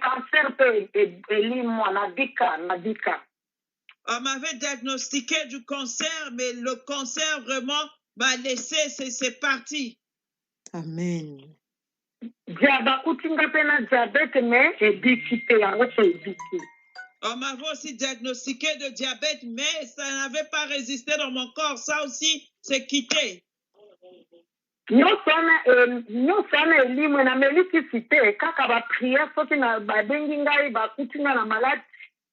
cancer peut moi, Nadika. On m'avait diagnostiqué du cancer, mais le cancer vraiment m'a laissé, c'est parti. Amen. On m'avait aussi diagnostiqué de diabète, mais ça n'avait pas résisté dans mon corps. Ça aussi, c'est quitté. nyonso wana elimu namelikisi te kaka bapriere soki babengi ngai bakuti ngai na malade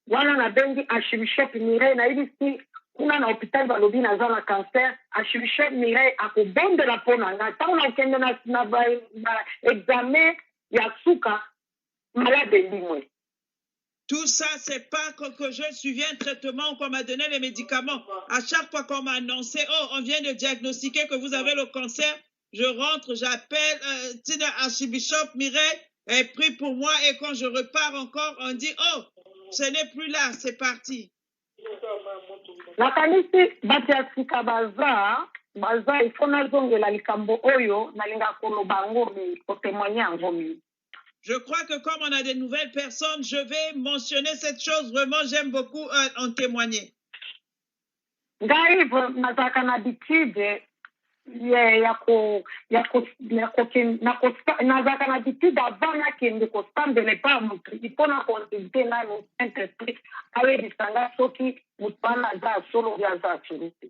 wana nabengi archibishop Mireille nayebisi kuna na hôpital balobi naza na cancer archibishop Mireille akobondela mpo na ngai ntango nakende na baexamen ya suka malade elimwe. Tout ça, c'est pas que je suivi un traitement ou qu'on m'a donné les médicaments. À chaque fois qu'on m'a annoncé, oh, on vient de diagnostiquer que vous avez le cancer, je rentre, j'appelle Archibishop Mireille, elle prie pour moi et quand je repars encore, on dit, oh, ce n'est plus là, c'est parti. nakanisi bati ya sika baza ifo nazongela likambo oyo nalinga koloba yango kotémoigner yango mingi. Je crois que comme on a des nouvelles personnes, je vais mentionner cette chose. Vraiment, j'aime beaucoup en témoigner. Ngai nazalaka na habitude nazalaka na habitude avant nakende kosambela epai ya motu mpona konsulte nano Saint-Esprit ayebisa ngai soki motu wana aza asolo obi aza asolo te.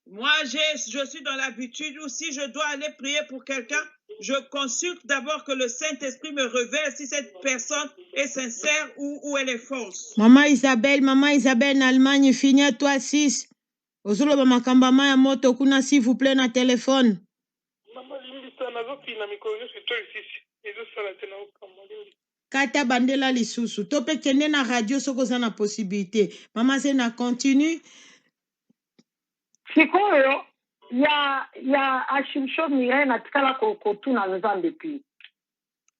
Moi, je suis dans l'habitude où si je dois aller prier pour quelqu'un, je consulte d'abord que le Saint-Esprit me révèle si cette personne est sincère ou elle est fausse. Maman Isabelle, en Allemagne, fini à toi 6. Ozoloba makamba maya moto kuna s'il vous plaît na téléphone. Kata bandela lisusu. Tope kende na radio soko za na possibilité. Maman c'est na continue. Sikoyo ya Archibishop Mireille natikala kotuna nzambe pi.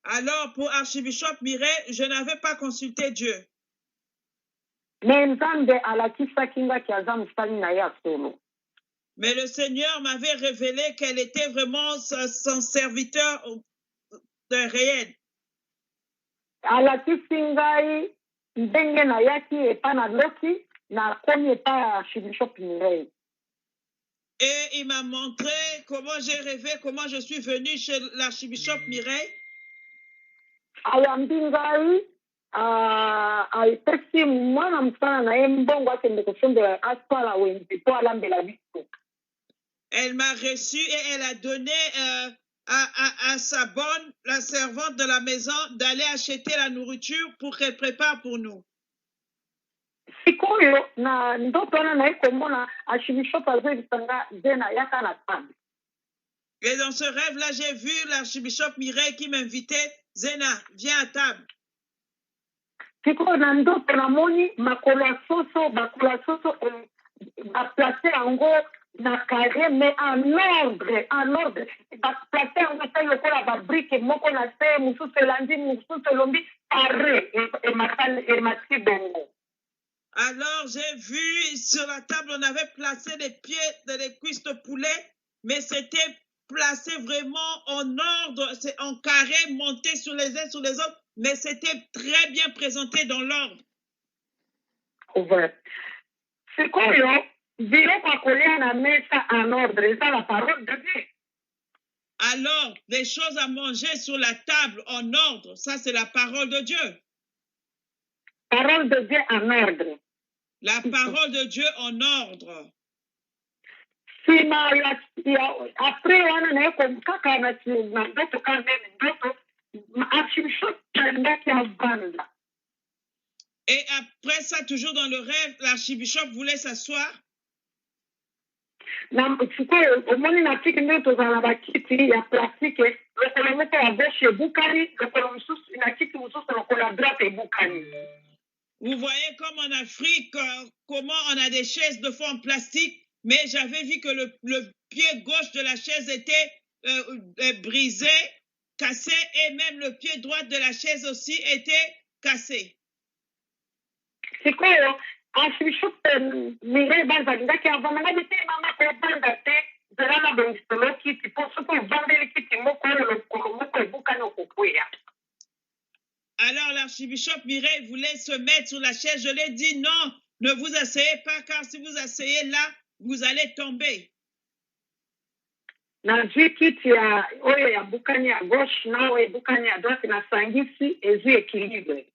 Alors pour Archibishop Mireille, je n'avais pas consulté Dieu. Mais nzambe alakisaki nga kiaza mosali na ye ya solo. Mais le Seigneur m'avait révélé qu'elle était vraiment son serviteur réel. Alakisi ngai ndenge nayaki epa na loki na komi epa ya Archibishop Mireille. Et il m'a montré comment j'ai rêvé, comment je suis venue chez l'archibishop Mireille. Ayambi ngai aipesi mwana msana na ye mbongo akende kosondela asala wenzi po alambela biso. Elle m'a reçu et elle a donné à sa bonne, la servante de la maison, d'aller acheter la nourriture pour qu'elle prépare pour nous. Sikoyo na ndoto wana na ekomona archibishop azobisanga zena yaka na table. Et dans ce rêve-là, j'ai vu l'archibishop Mireille qui m'invitait, Zena, viens à table. Sikoyo na ndoto namoni makolo soso baplace yango na carré mais en ordre baplace yango te lokola babrike moko na se mosusu elandi mosusu elombi carré emati bongo. Alors, j'ai vu sur la table, on avait placé les pieds des cuisses de poulet, mais c'était placé vraiment en ordre, c'est en carré, monté sur les uns sur les autres, mais c'était très bien présenté dans l'ordre. C'est quoi, Alors, des choses à manger sur la table en ordre, ça c'est la parole de Dieu. Parole de Dieu en ordre. La parole de Dieu en ordre. Après, et après ça, toujours dans le rêve, l'archibishop voulait s'asseoir. Vous voyez comme en Afrique, comment on a des chaises de fois en plastique, mais j'avais vu que le pied gauche de la chaise était brisé, cassé, et même le pied droit de la chaise aussi était cassé. C'est quoi archibishop Mireille Banza alingaki avamanga te mama kobanda te zala na bengisolo kiti po soki ovandeli kiti moko oyo lokolo moko ebukani okokwea. Alors l'archibishop Mireille voulait se mettre sur la chaise. Je lui ai dit non, ne vous asseyez pas, car si vous asseyez là, vous allez tomber. nazwi kiti oyo ya bukani ya gauche nawe ebukani ya droite nasangisi ezwi équilibre.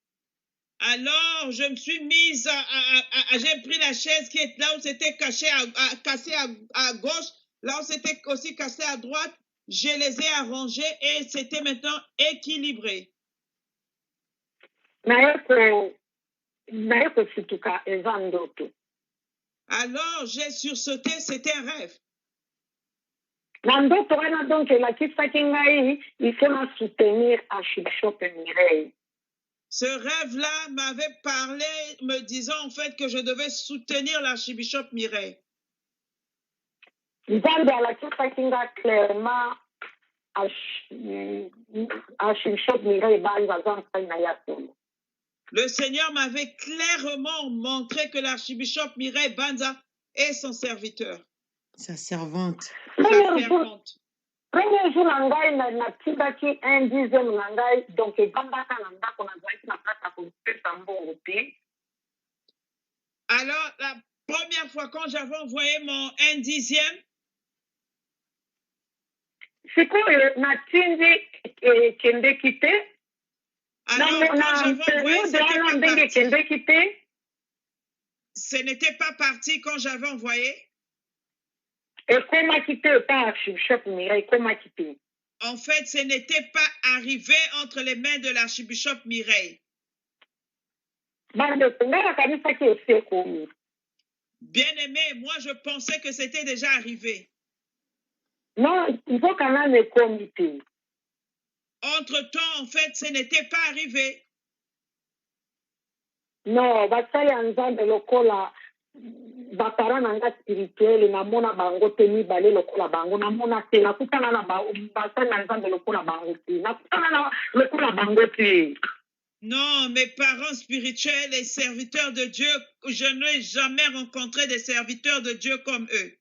Alors, je me suis mise, j'ai pris la chaise qui est là où c'était cassé à gauche, là où c'était aussi cassé à droite, je les ai arrangés et c'était maintenant équilibré. Alors, j'ai sursauté, c'était un rêve. Donc, il faut soutenir archibishop Mireille. Ce rêve-là m'avait parlé, me disant en fait que je devais soutenir l'archibishop Mireille. Clairement archibishop Mireille Banza. Le Seigneur m'avait clairement montré que l'archibishop Mireille Banza est son serviteur. Sa servante. Premier jour, natindaki un dixième nangai, donc ebandaka na ndako nazalaki na place ya kopesa mbongo te. Alors, la première fois quand j'avais envoyé mon 1/10, c'est quoi natindi kendeki te. Alors, quand j'avais envoyé, ce n'était pas parti quand j'avais envoyé. Et comment quitter pas archibishop Mireille, comment quitter? En fait, ce n'était pas arrivé entre les mains de l'archibishop Mireille. Bien aimé, moi je pensais que c'était déjà arrivé. Non, il faut quand même le comité. Entre-temps, en fait, ce n'était pas arrivé. Non, basali anzambe lokola baparent nanga spirituel namona bango te mibale lokola bango namona te nakutana na basali na nzambe lokola bango te nakutana na lokola bango te. Non, mes parents spirituels et serviteurs de Dieu, je n'ai jamais rencontré des serviteurs de Dieu comme eux.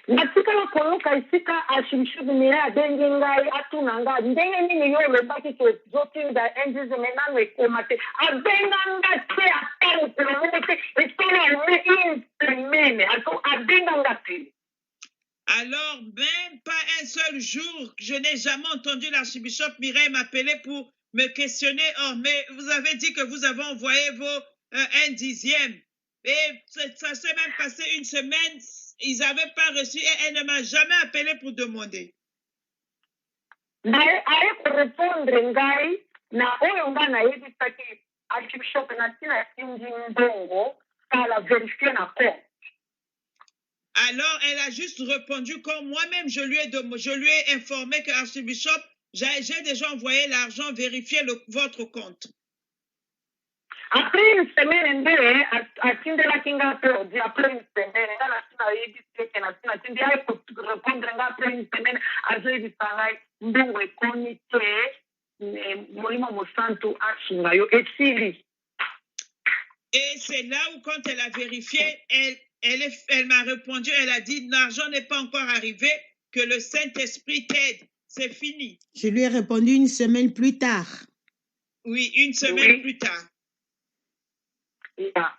natikala koluka esika archibishop Mireille abengi ngai atuna ngai ndenge nini yo olobaki tozotinda endize menano ekoma te abenga nga te atalopelomene te esala une semaine abenga nga te. Alors, même pas un seul jour, je n'ai jamais entendu l'archibishop Mireille m'appeler pour me questionner. Oh, mais vous avez dit que vous avez envoyé vos 1/10. Et ça s'est même passé une semaine. Ils n'avaient pas reçu et elle ne m'a jamais appelé pour demander. Aye pour répondre ngai na oyo nga nayebisaki archibishop natina tindi mbongo kala vérifier na compte. Alors elle a juste répondu comme moi-même je lui ai informé que archibishop j'ai déjà envoyé l'argent, vérifier votre compte. Après une semaine, après une semaine, et c'est là où quand elle a vérifié, elle m'a répondu, elle a dit l'argent n'est pas encore arrivé, que le Saint-Esprit t'aide, c'est fini. Je lui ai répondu une semaine plus tard. Oui, une semaine plus tard. Yeah.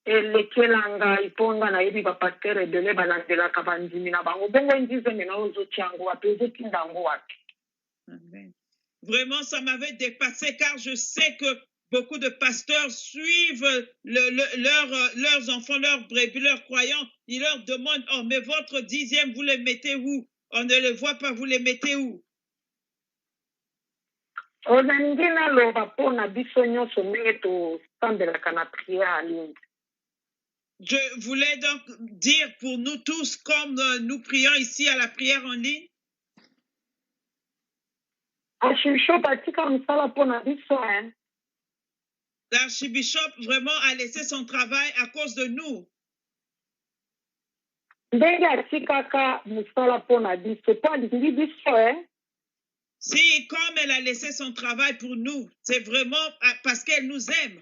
elekelanga iponga na yebi bapasteur ebele balandelaka bandimi na bango bongo nzizeme na ozotia yango wapi ozotinda yango wapi. Vraiment, ça m'avait dépassé car je sais que beaucoup de pasteurs suivent leurs enfants, leurs brebis, leurs croyants. Ils leur demandent, oh, mais votre dixième, vous les mettez où? On ne les voit pas, vous les mettez où? onalingi naloba mpona biso nyonso ndenge tosambelaka na prière en ligne. Je voulais donc dire pour nous tous, comme nous prions ici à la prière en ligne, l'archibishop vraiment a laissé son travail à cause de nous. Si, comme elle a laissé son travail pour nous, c'est vraiment parce qu'elle nous aime.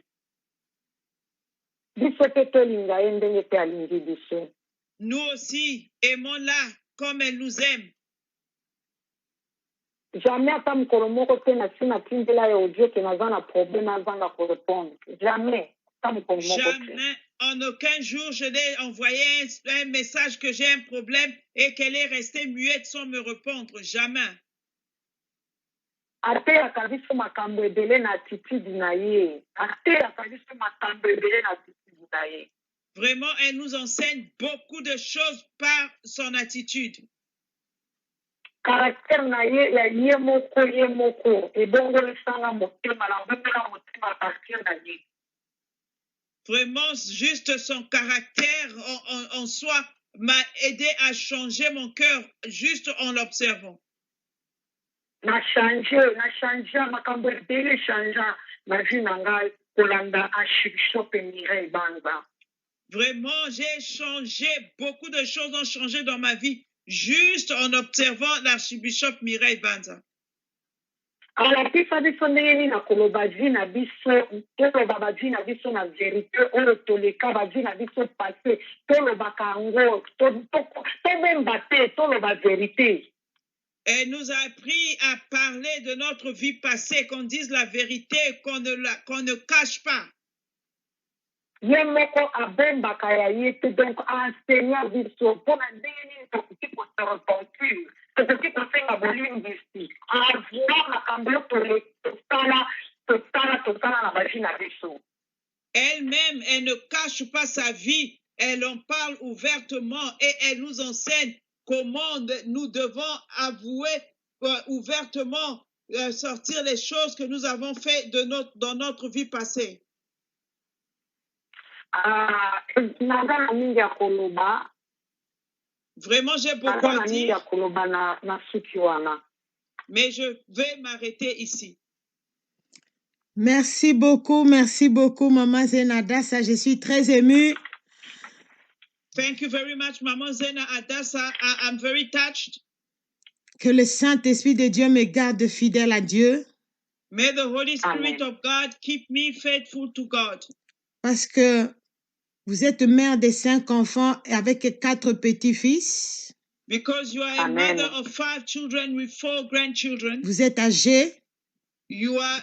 Nous aussi, aimons-la comme elle nous aime. Jamais Jamais. Jamais, en aucun jour, je l'ai envoyé un message que j'ai un problème et qu'elle est restée muette sans me répondre. Jamais. Vraiment, elle nous enseigne beaucoup de choses par son attitude. Caractère na ye ya ye moko ebongo lisanga motema la mbela motema partir na ye. Vraiment, juste son caractère en soi m'a aidé à changer mon cœur juste en l'observant. Na changer makambo ebele changea na vie na ngai kolanda Archbishop Mireille Banza. Vraiment, j'ai changé, beaucoup de choses ont changé dans ma vie juste en observant l'archibishop Mireille Banza. Alapisa biso ndenge nini nakoloba vi na biso toloba bavi na biso na vérité oyo toleka bavi na biso passé tolobaka yango tobemba te toloba vérité. Elle nous a appris à parler de notre vie passée, qu'on dise la vérité, qu'on ne cache pas. Ye moko abembaka ya ye te donc enseignant biso mpona ndenge nini tokoki kose repentir tokoki kosenga bolimbisi avouer makambo oyo tosala na bavi na biso. Elle-même, elle ne cache pas sa vie, elle en parle ouvertement et elle nous enseigne comment nous devons avouer ouvertement, sortir les choses que nous avons faites dans notre vie passée. Vraiment, j'ai beaucoup à dire, mais je vais m'arrêter ici. Merci beaucoup, Maman Zena Adassa. Je suis très émue. Thank you very much, Maman Zena Adassa. I'm very touched. Que le Saint-Esprit de Dieu me garde fidèle à Dieu. May the Holy Spirit of God keep me faithful to God. Parce que vous êtes mère de 5 enfants avec 4 petits-fils. Because you are a mother of 5 children with 4 grandchildren. Vous êtes âgée. You are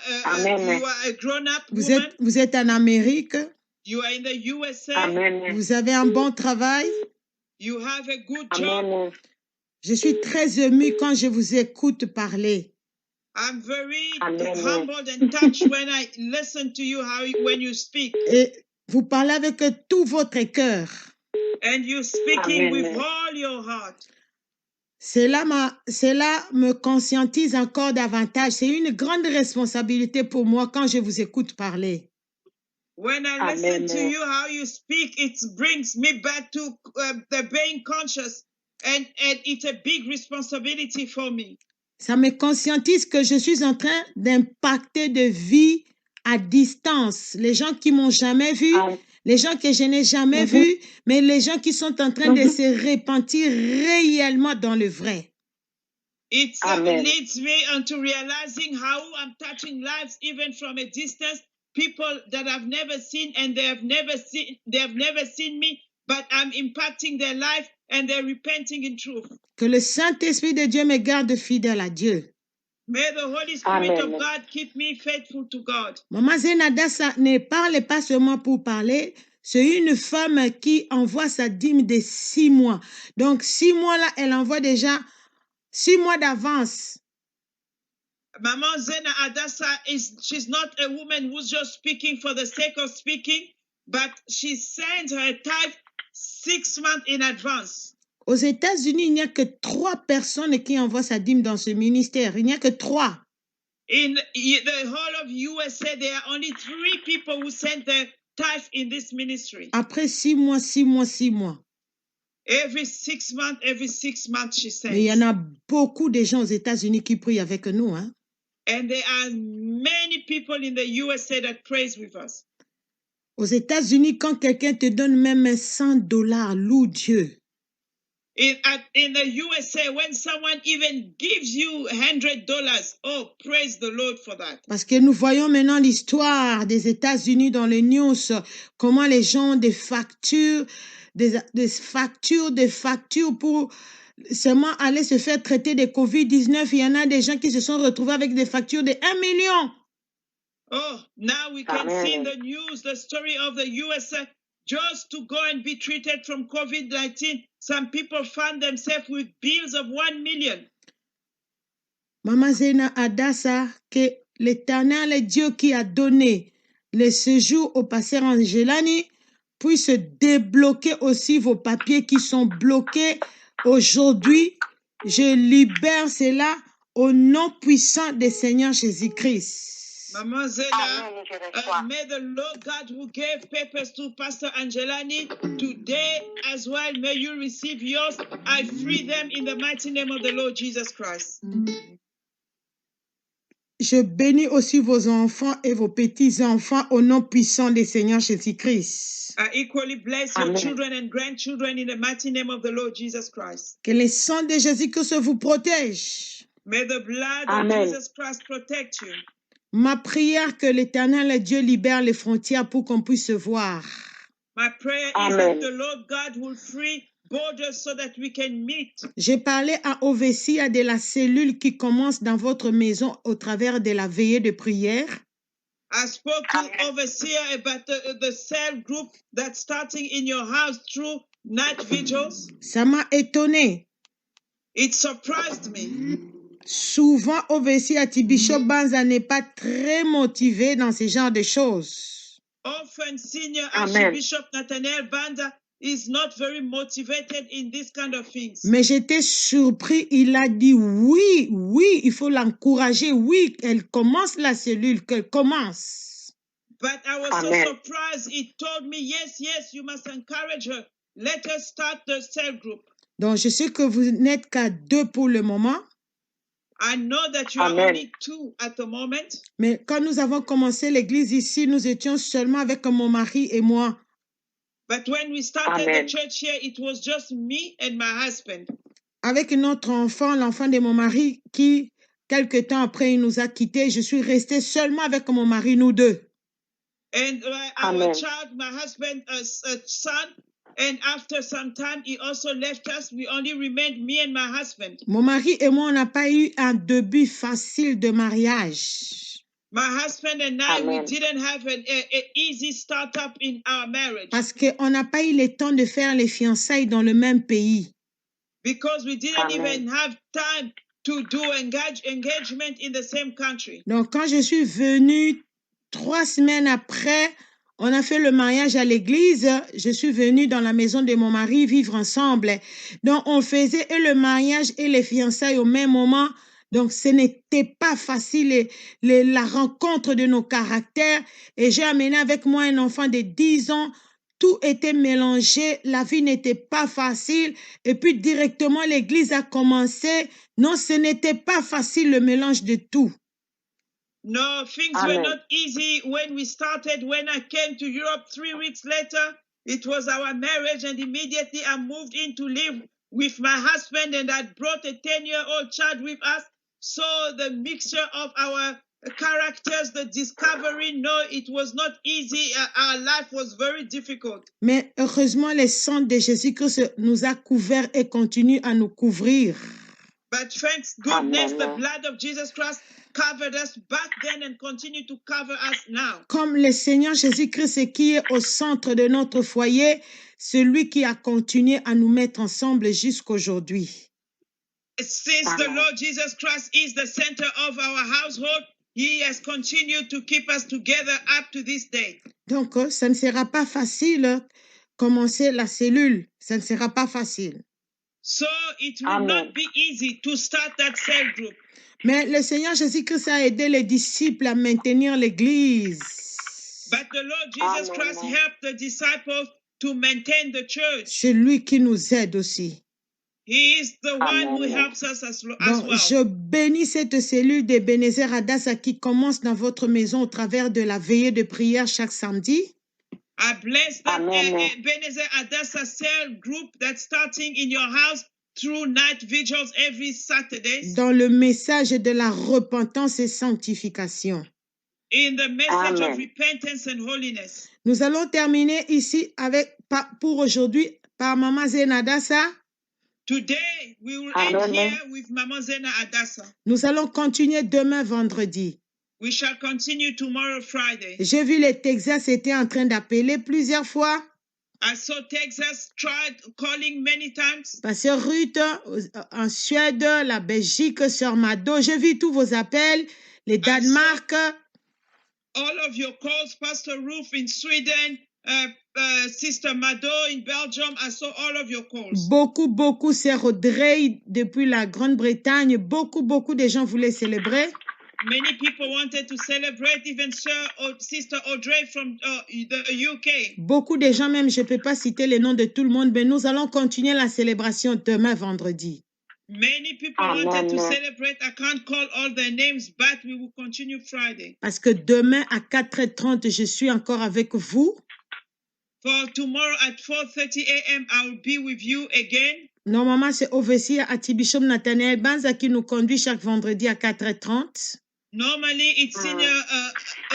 a grown-up woman. Vous êtes en Amérique. You are in the USA. Vous avez un bon travail. You have a good job. Je suis très émue quand je vous écoute parler. I'm very humbled and touched when I listen to you, when you speak. Et vous parlez avec tout votre cœur. And you're speaking with all your heart. Cela me conscientise encore davantage. C'est une grande responsabilité pour moi quand je vous écoute parler. When I listen to you, how you speak, it brings me back to the being conscious, and it's a big responsibility for me. Ça me conscientise que je suis en train d'impacter de vie à distance. Les gens qui m'ont jamais vu, les gens que je n'ai jamais vus, mais les gens qui sont en train de se repentir réellement dans le vrai. It leads me into realizing how I'm touching lives even from a distance. People that I've never seen and they have never seen me, but I'm impacting their life and they're repenting in truth. Que le Saint-Esprit de Dieu me garde fidèle à Dieu. May the Holy Spirit of God keep me faithful to God. Maman Zena Adassa ne parle pas seulement pour parler. c'est une femme qui envoie sa dîme de 6 mois. Donc, 6 mois là, elle envoie déjà 6 mois d'avance. Maman Zena Adassa she's not a woman who's just speaking for the sake of speaking, but she sends her tithe 6 months in advance. Aux États-Unis, il n'y a que 3 personnes qui envoient sa dîme dans ce ministère. Il n'y a que 3. In the whole of USA, there are only 3 people who send their tithe in this ministry. Après 6 mois, 6 mois, 6 mois. Every 6 months she sends. Mais il y en a beaucoup de gens aux États-Unis qui prient avec nous, hein. And there are many people in the USA that prays with us. Aux États-Unis, quand quelqu'un te donne même $100, loue Dieu. In the USA, when someone even gives you $100, oh, praise the Lord for that. Parce que nous voyons maintenant l'histoire des États-Unis dans les news, comment les gens ont des factures pour seulement aller se faire traiter de COVID-19. Il y en a des gens qui se sont retrouvés avec des factures de 1 million. Oh, now we can see in the news the story of the USA. Just to go and be treated from COVID-19, some people found themselves with bills of 1 million. Maman Zena Adassa, que l'Éternel Dieu qui a donné le séjour au pasteur Angelani puisse débloquer aussi vos papiers qui sont bloqués aujourd'hui. Je libère cela au nom puissant du Seigneur Jésus-Christ. Maman Zena, may the Lord God who gave papers to Pastor Angelani today as well, may you receive yours. I free them in the mighty name of the Lord Jesus Christ. Je bénis aussi vos enfants et vos petits-enfants au nom puissant du Seigneur Jésus-Christ. I equally bless your children and grandchildren in the mighty name of the Lord Jesus Christ. Que le sang de Jésus-Christ vous protège. May the blood of Jesus Christ protect you. Ma prière que l'Éternel Dieu libère les frontières pour qu'on puisse se voir. My prayer is that the Lord God will free borders so that we can meet. J'ai parlé à Ovesia de la cellule qui commence dans votre maison au travers de la veillée de prière. I spoke to Overseer about the cell group that's starting in your house through night vigils. Ça m'a étonné. It surprised me. Souvent, Overseer Archbishop Banza n'est pas très motivé dans ce genre de choses. Often, Senior Archbishop Nathaniel Banza is not very motivated in this kind of things. Mais j'étais surpris, il a dit oui, il faut l'encourager, oui, elle commence la cellule, qu'elle commence. But I was so surprised, he told me, yes, you must encourage her. Let her start the cell group. Donc, je sais que vous n'êtes qu'à 2 pour le moment. I know that you are only 2 at the moment. Mais quand nous avons commencé l'église ici, nous étions seulement avec mon mari et moi. But when we started the church here, it was just me and my husband. Avec notre enfant, l'enfant de mon mari, qui, quelque temps après, il nous a quittés. Je suis restée seulement avec mon mari, nous deux. And our child, my husband, son, and after some time, he also left us. We only remained me and my husband. Mon mari et moi, on n'a pas eu un début facile de mariage. My husband and I, we didn't have an easy startup in our marriage. Parce qu'on n'a pas eu le temps de faire les fiançailles dans le même pays. Because we didn't even have time to do engagement in the same country. Donc, quand je suis venue 3 semaines après, on a fait le mariage à l'église. Je suis venue dans la maison de mon mari vivre ensemble. Donc, on faisait et le mariage et les fiançailles au même moment. Donc, ce n'était pas facile la rencontre de nos caractères. Et j'ai amené avec moi un enfant de 10 ans. Tout était mélangé. La vie n'était pas facile. Et puis, directement, l'église a commencé. Non, ce n'était pas facile le mélange de tout. No, things were not easy when we started. When I came to Europe 3 weeks later, it was our marriage, and immediately I moved in to live with my husband, and I brought a 10-year-old child with us. So the mixture of our characters, the discovery, no, it was not easy. Our life was very difficult. Mais heureusement, le sang de Jésus-Christ nous a couverts et continue à nous couvrir. But thanks goodness, the blood of Jesus Christ covered us back then and continue to cover us now. Comme le Seigneur Jésus-Christ qui est au centre de notre foyer, celui qui a continué à nous mettre ensemble jusqu'aujourd'hui. Since the Lord Jesus Christ is the center of our household, He has continued to keep us together up to this day. Donc, ça ne sera pas facile commencer la cellule. Ça ne sera pas facile. So it will not be easy to start that cell group. Mais le Seigneur Jésus-Christ a aidé les disciples à maintenir l'église. But the Lord Jesus Christ helped the disciples to maintain the church. C'est lui qui nous aide aussi. He is the one who helps us as well. Je bénis cette cellule d'Ebenezer Adassa qui commence dans votre maison au travers de la veillée de prière chaque samedi. I bless that Ebenezer Adassa cell group that's starting in your house through night vigils every Saturday. Dans le message de la repentance et sanctification. In the message of repentance and holiness. Nous allons terminer ici pour aujourd'hui par Maman Zena Adassa. Today we will end here with Maman Zena Adassa. Nous allons continuer demain vendredi. We shall continue tomorrow Friday. J'ai vu les Texas étaient en train d'appeler plusieurs fois. I saw Texas tried calling many times. Pasteur Ruth en Suède, la Belgique, Sœur Mado. J'ai vu tous vos appels, les Danemark. All of your calls, Pastor Ruth in Sweden, Sister Mado in Belgium. I saw all of your calls. Beaucoup, Sœur Audrey depuis la Grande-Bretagne. Beaucoup de gens voulaient célébrer. Many people wanted to celebrate, even Sister Audrey from the UK. Beaucoup de gens, même je ne peux pas citer les noms de tout le monde, mais nous allons continuer la célébration demain vendredi. Many people wanted to celebrate. I can't call all their names, but we will continue Friday. Parce que demain à 4h30, je suis encore avec vous. For tomorrow at 4:30 a.m., I will be with you again. Normalement, c'est Overseer Archbishop Nathaniel Banza qui nous conduit chaque vendredi à 4h30. Normally, it's Senior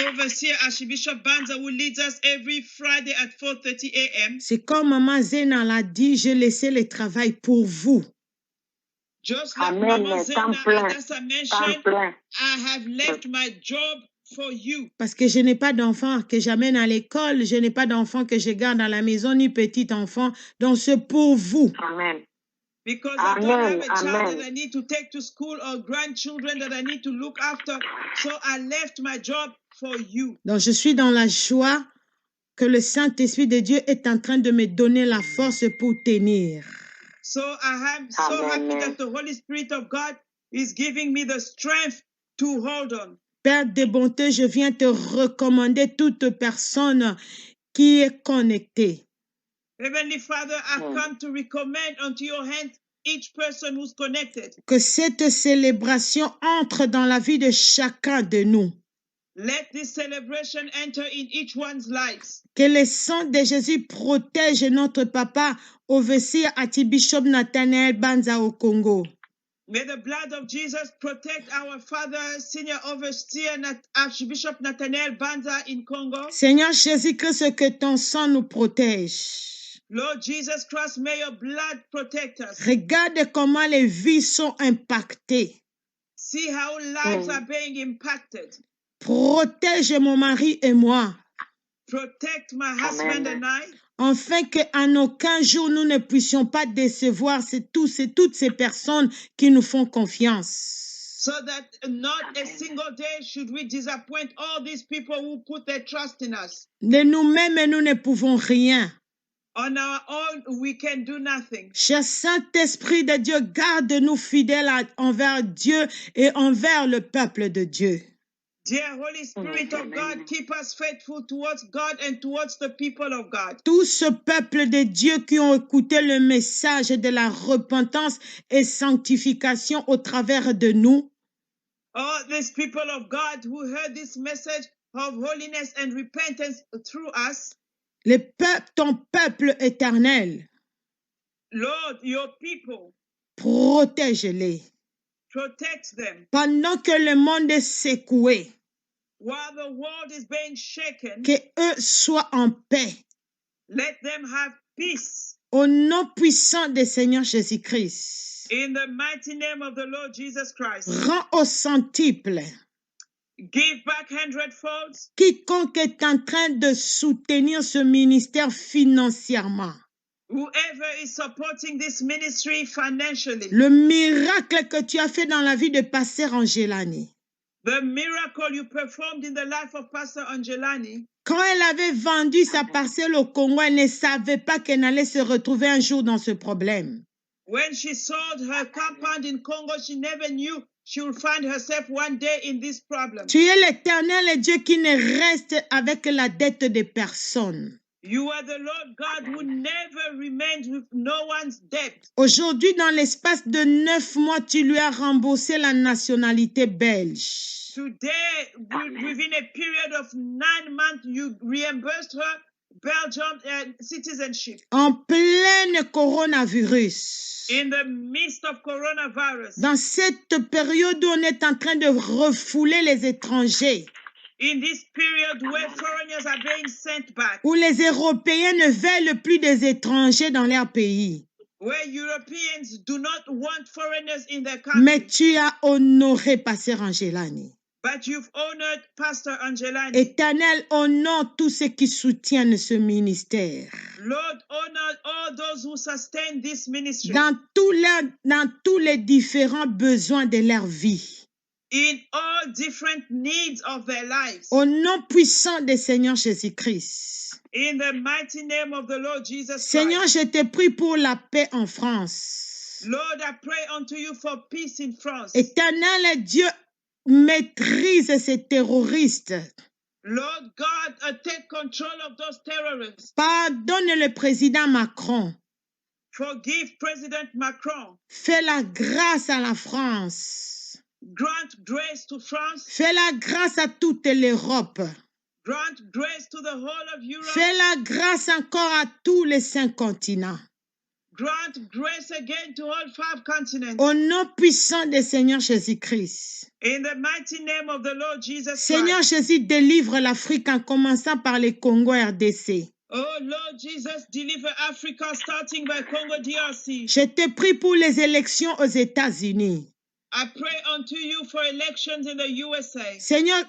Overseer Archbishop Banza who leads us every Friday at 4:30 a.m. C'est comme Maman Zena l'a dit, j'ai laissé le travail pour vous. Just like Maman Zena Adassa mentioned, I have left my job for you. Parce que je n'ai pas d'enfants que j'amène à l'école, je n'ai pas d'enfants que je garde à la maison, ni petit enfant, donc c'est pour vous. Amen. Because I don't have a child that I need to take to school or grandchildren that I need to look after. So I left my job for you. Donc je suis dans la joie que le Saint-Esprit de Dieu est en train de me donner la force pour tenir. So I am so happy that the Holy Spirit of God is giving me the strength to hold on. Père de bonté, je viens te recommander toute personne qui est connectée. Heavenly Father, I come to recommend unto your hand each person who's connected. Que cette célébration entre dans la vie de chacun de nous. Let this celebration enter in each one's lives. Que le sang de Jésus protège notre papa, Overseer Archbishop Nathaniel Banza au Congo. May the blood of Jesus protect our Father, Senior Overseer Archbishop Nathaniel Banza in Congo. Seigneur Jésus-Christ, que ton sang nous protège. Lord Jesus Christ, may your blood protect us. Regarde comment les vies sont impactées. See how lives are being impacted. Protège mon mari et moi. Protect my husband and I. Afin qu'en aucun jour nous ne puissions pas décevoir toutes ces personnes qui nous font confiance. So that not a single day should we disappoint all these people who put their trust in us. De nous-mêmes, nous ne pouvons rien. On our own, we can do nothing. Cher Saint-Esprit de Dieu, garde-nous fidèles envers Dieu et envers le peuple de Dieu. Dear Holy Spirit of God, keep us faithful towards God and towards the people of God. Tout ce peuple de Dieu qui ont écouté le message de la repentance et sanctification au travers de nous. All these people of God who heard this message of holiness and repentance through us. Ton peuple éternel. Lord, your people. Protège-les. Protect them. Pendant que le monde est secoué. While the world is being shaken. Que eux soient en paix. Let them have peace. Au nom puissant du Seigneur Jésus-Christ. In the mighty name of the Lord Jesus Christ. Rends au centuple. Give back 100-fold. Quiconque est en train de soutenir ce ministère financièrement. Whoever is supporting this ministry financially. Le miracle que tu as fait dans la vie de Pasteur Angelani. The miracle you performed in the life of Pastor Angelani. Quand elle avait vendu sa parcelle au Congo, elle ne savait pas qu'elle allait se retrouver un jour dans ce problème. When she sold her compound in Congo, she never knew she would find herself one day in this problem. Tu es l'Éternel Dieu qui ne reste avec la dette des personnes. You are the Lord God who never remains with no one's debt. Aujourd'hui, dans l'espace de 9 mois, tu lui as remboursé la nationalité belge. Today, within a period of 9 months, you reimbursed her Belgium citizenship. En pleine coronavirus. In the midst of coronavirus. Dans cette période où on est en train de refouler les étrangers. In this period where foreigners are being sent back. Où les Européens ne veulent plus des étrangers dans leur pays. Where Europeans do not want foreigners in their country. Mais tu as honoré Pasteur Angelani. But you've honored Pastor Angelani. Éternel, honore tous ceux qui soutiennent ce ministère. Lord, honor all those who sustain this ministry. Dans tous les différents besoins de leur vie. In all different needs of their lives. Au nom puissant du Seigneur Jésus-Christ. In the mighty name of the Lord Jesus Christ. Seigneur, je te prie pour la paix en France. Lord, I pray unto you for peace in France. Éternel Dieu, maîtrise ces terroristes. Lord God, take control of those terrorists. Pardonne le président Macron. Forgive President Macron. Fais la grâce à la France. Grant grace to France. Fais la grâce à toute l'Europe. Grant grace to the whole of Europe. Fais la grâce encore à tous les 5 continents. Grant grace again to all 5 continents. Au nom puissant du Seigneur Jésus-Christ. In the mighty name of the Lord Jesus Christ. Seigneur Jésus, délivre l'Afrique en commençant par les Congo RDC. Oh Lord Jesus, deliver Africa starting by Congo DRC. Je te prie pour les élections aux États-Unis. I pray unto you for elections in the USA. Seigneur,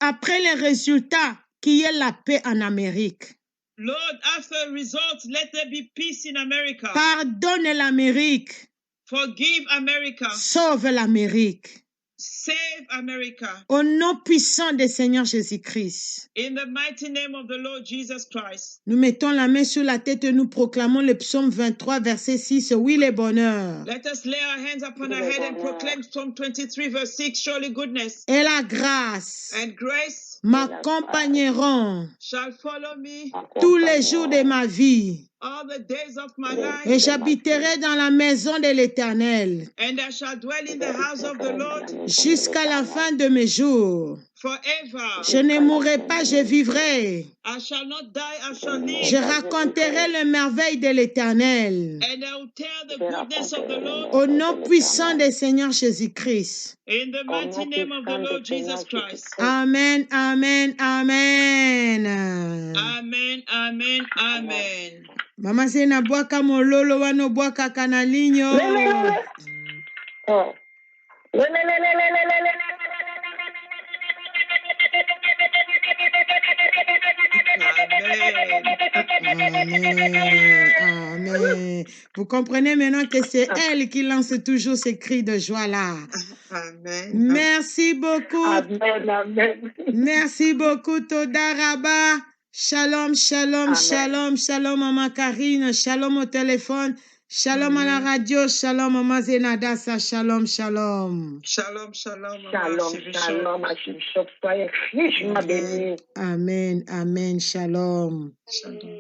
après les résultats, qu'il y ait la paix en Amérique. Lord, after results, let there be peace in America. Pardonne l'Amérique. Forgive America. Sauve l'Amérique. Save America. Au nom puissant du Seigneur Jésus-Christ. In the mighty name of the Lord Jesus Christ. Nous mettons la main sur la tête et nous proclamons le psaume 23, verset 6. Oui, le bonheur. Let us lay our hands upon our head and proclaim Psalm 23, verse 6. Surely goodness et la grâce and grace m'accompagneront shall follow me tous les jours de ma vie. all the days of my life. Et j'habiterai dans la maison de l'Éternel And I shall dwell in the house of the Lord jusqu'à la fin de mes jours. forever. Je ne mourrai pas, je vivrai. I shall not die, I shall live. Je raconterai les merveilles de l'Éternel. And I will tell the goodness of the Lord. Au nom puissant du Seigneur Jésus-Christ. In the mighty name of the Lord Jesus Christ. Amen, amen, amen. Amen, amen, amen. Mama sena bwaka mololo wano bwaka kanalinyo. Amen, amen. Vous comprenez maintenant que c'est elle qui lance toujours ces cris de joie là. Amen. Merci beaucoup. Amen, amen. Merci beaucoup, Toda Rabba. Shalom, shalom, Amen. shalom, shalom, Maman Karine. Shalom au téléphone. Shalom à la radio. Shalom, Maman Zenadassa. Shalom, shalom. Shalom, shalom. Shalom, shalom, Archbishop. Soyez richement bénis. Amen, amen, shalom. Shalom.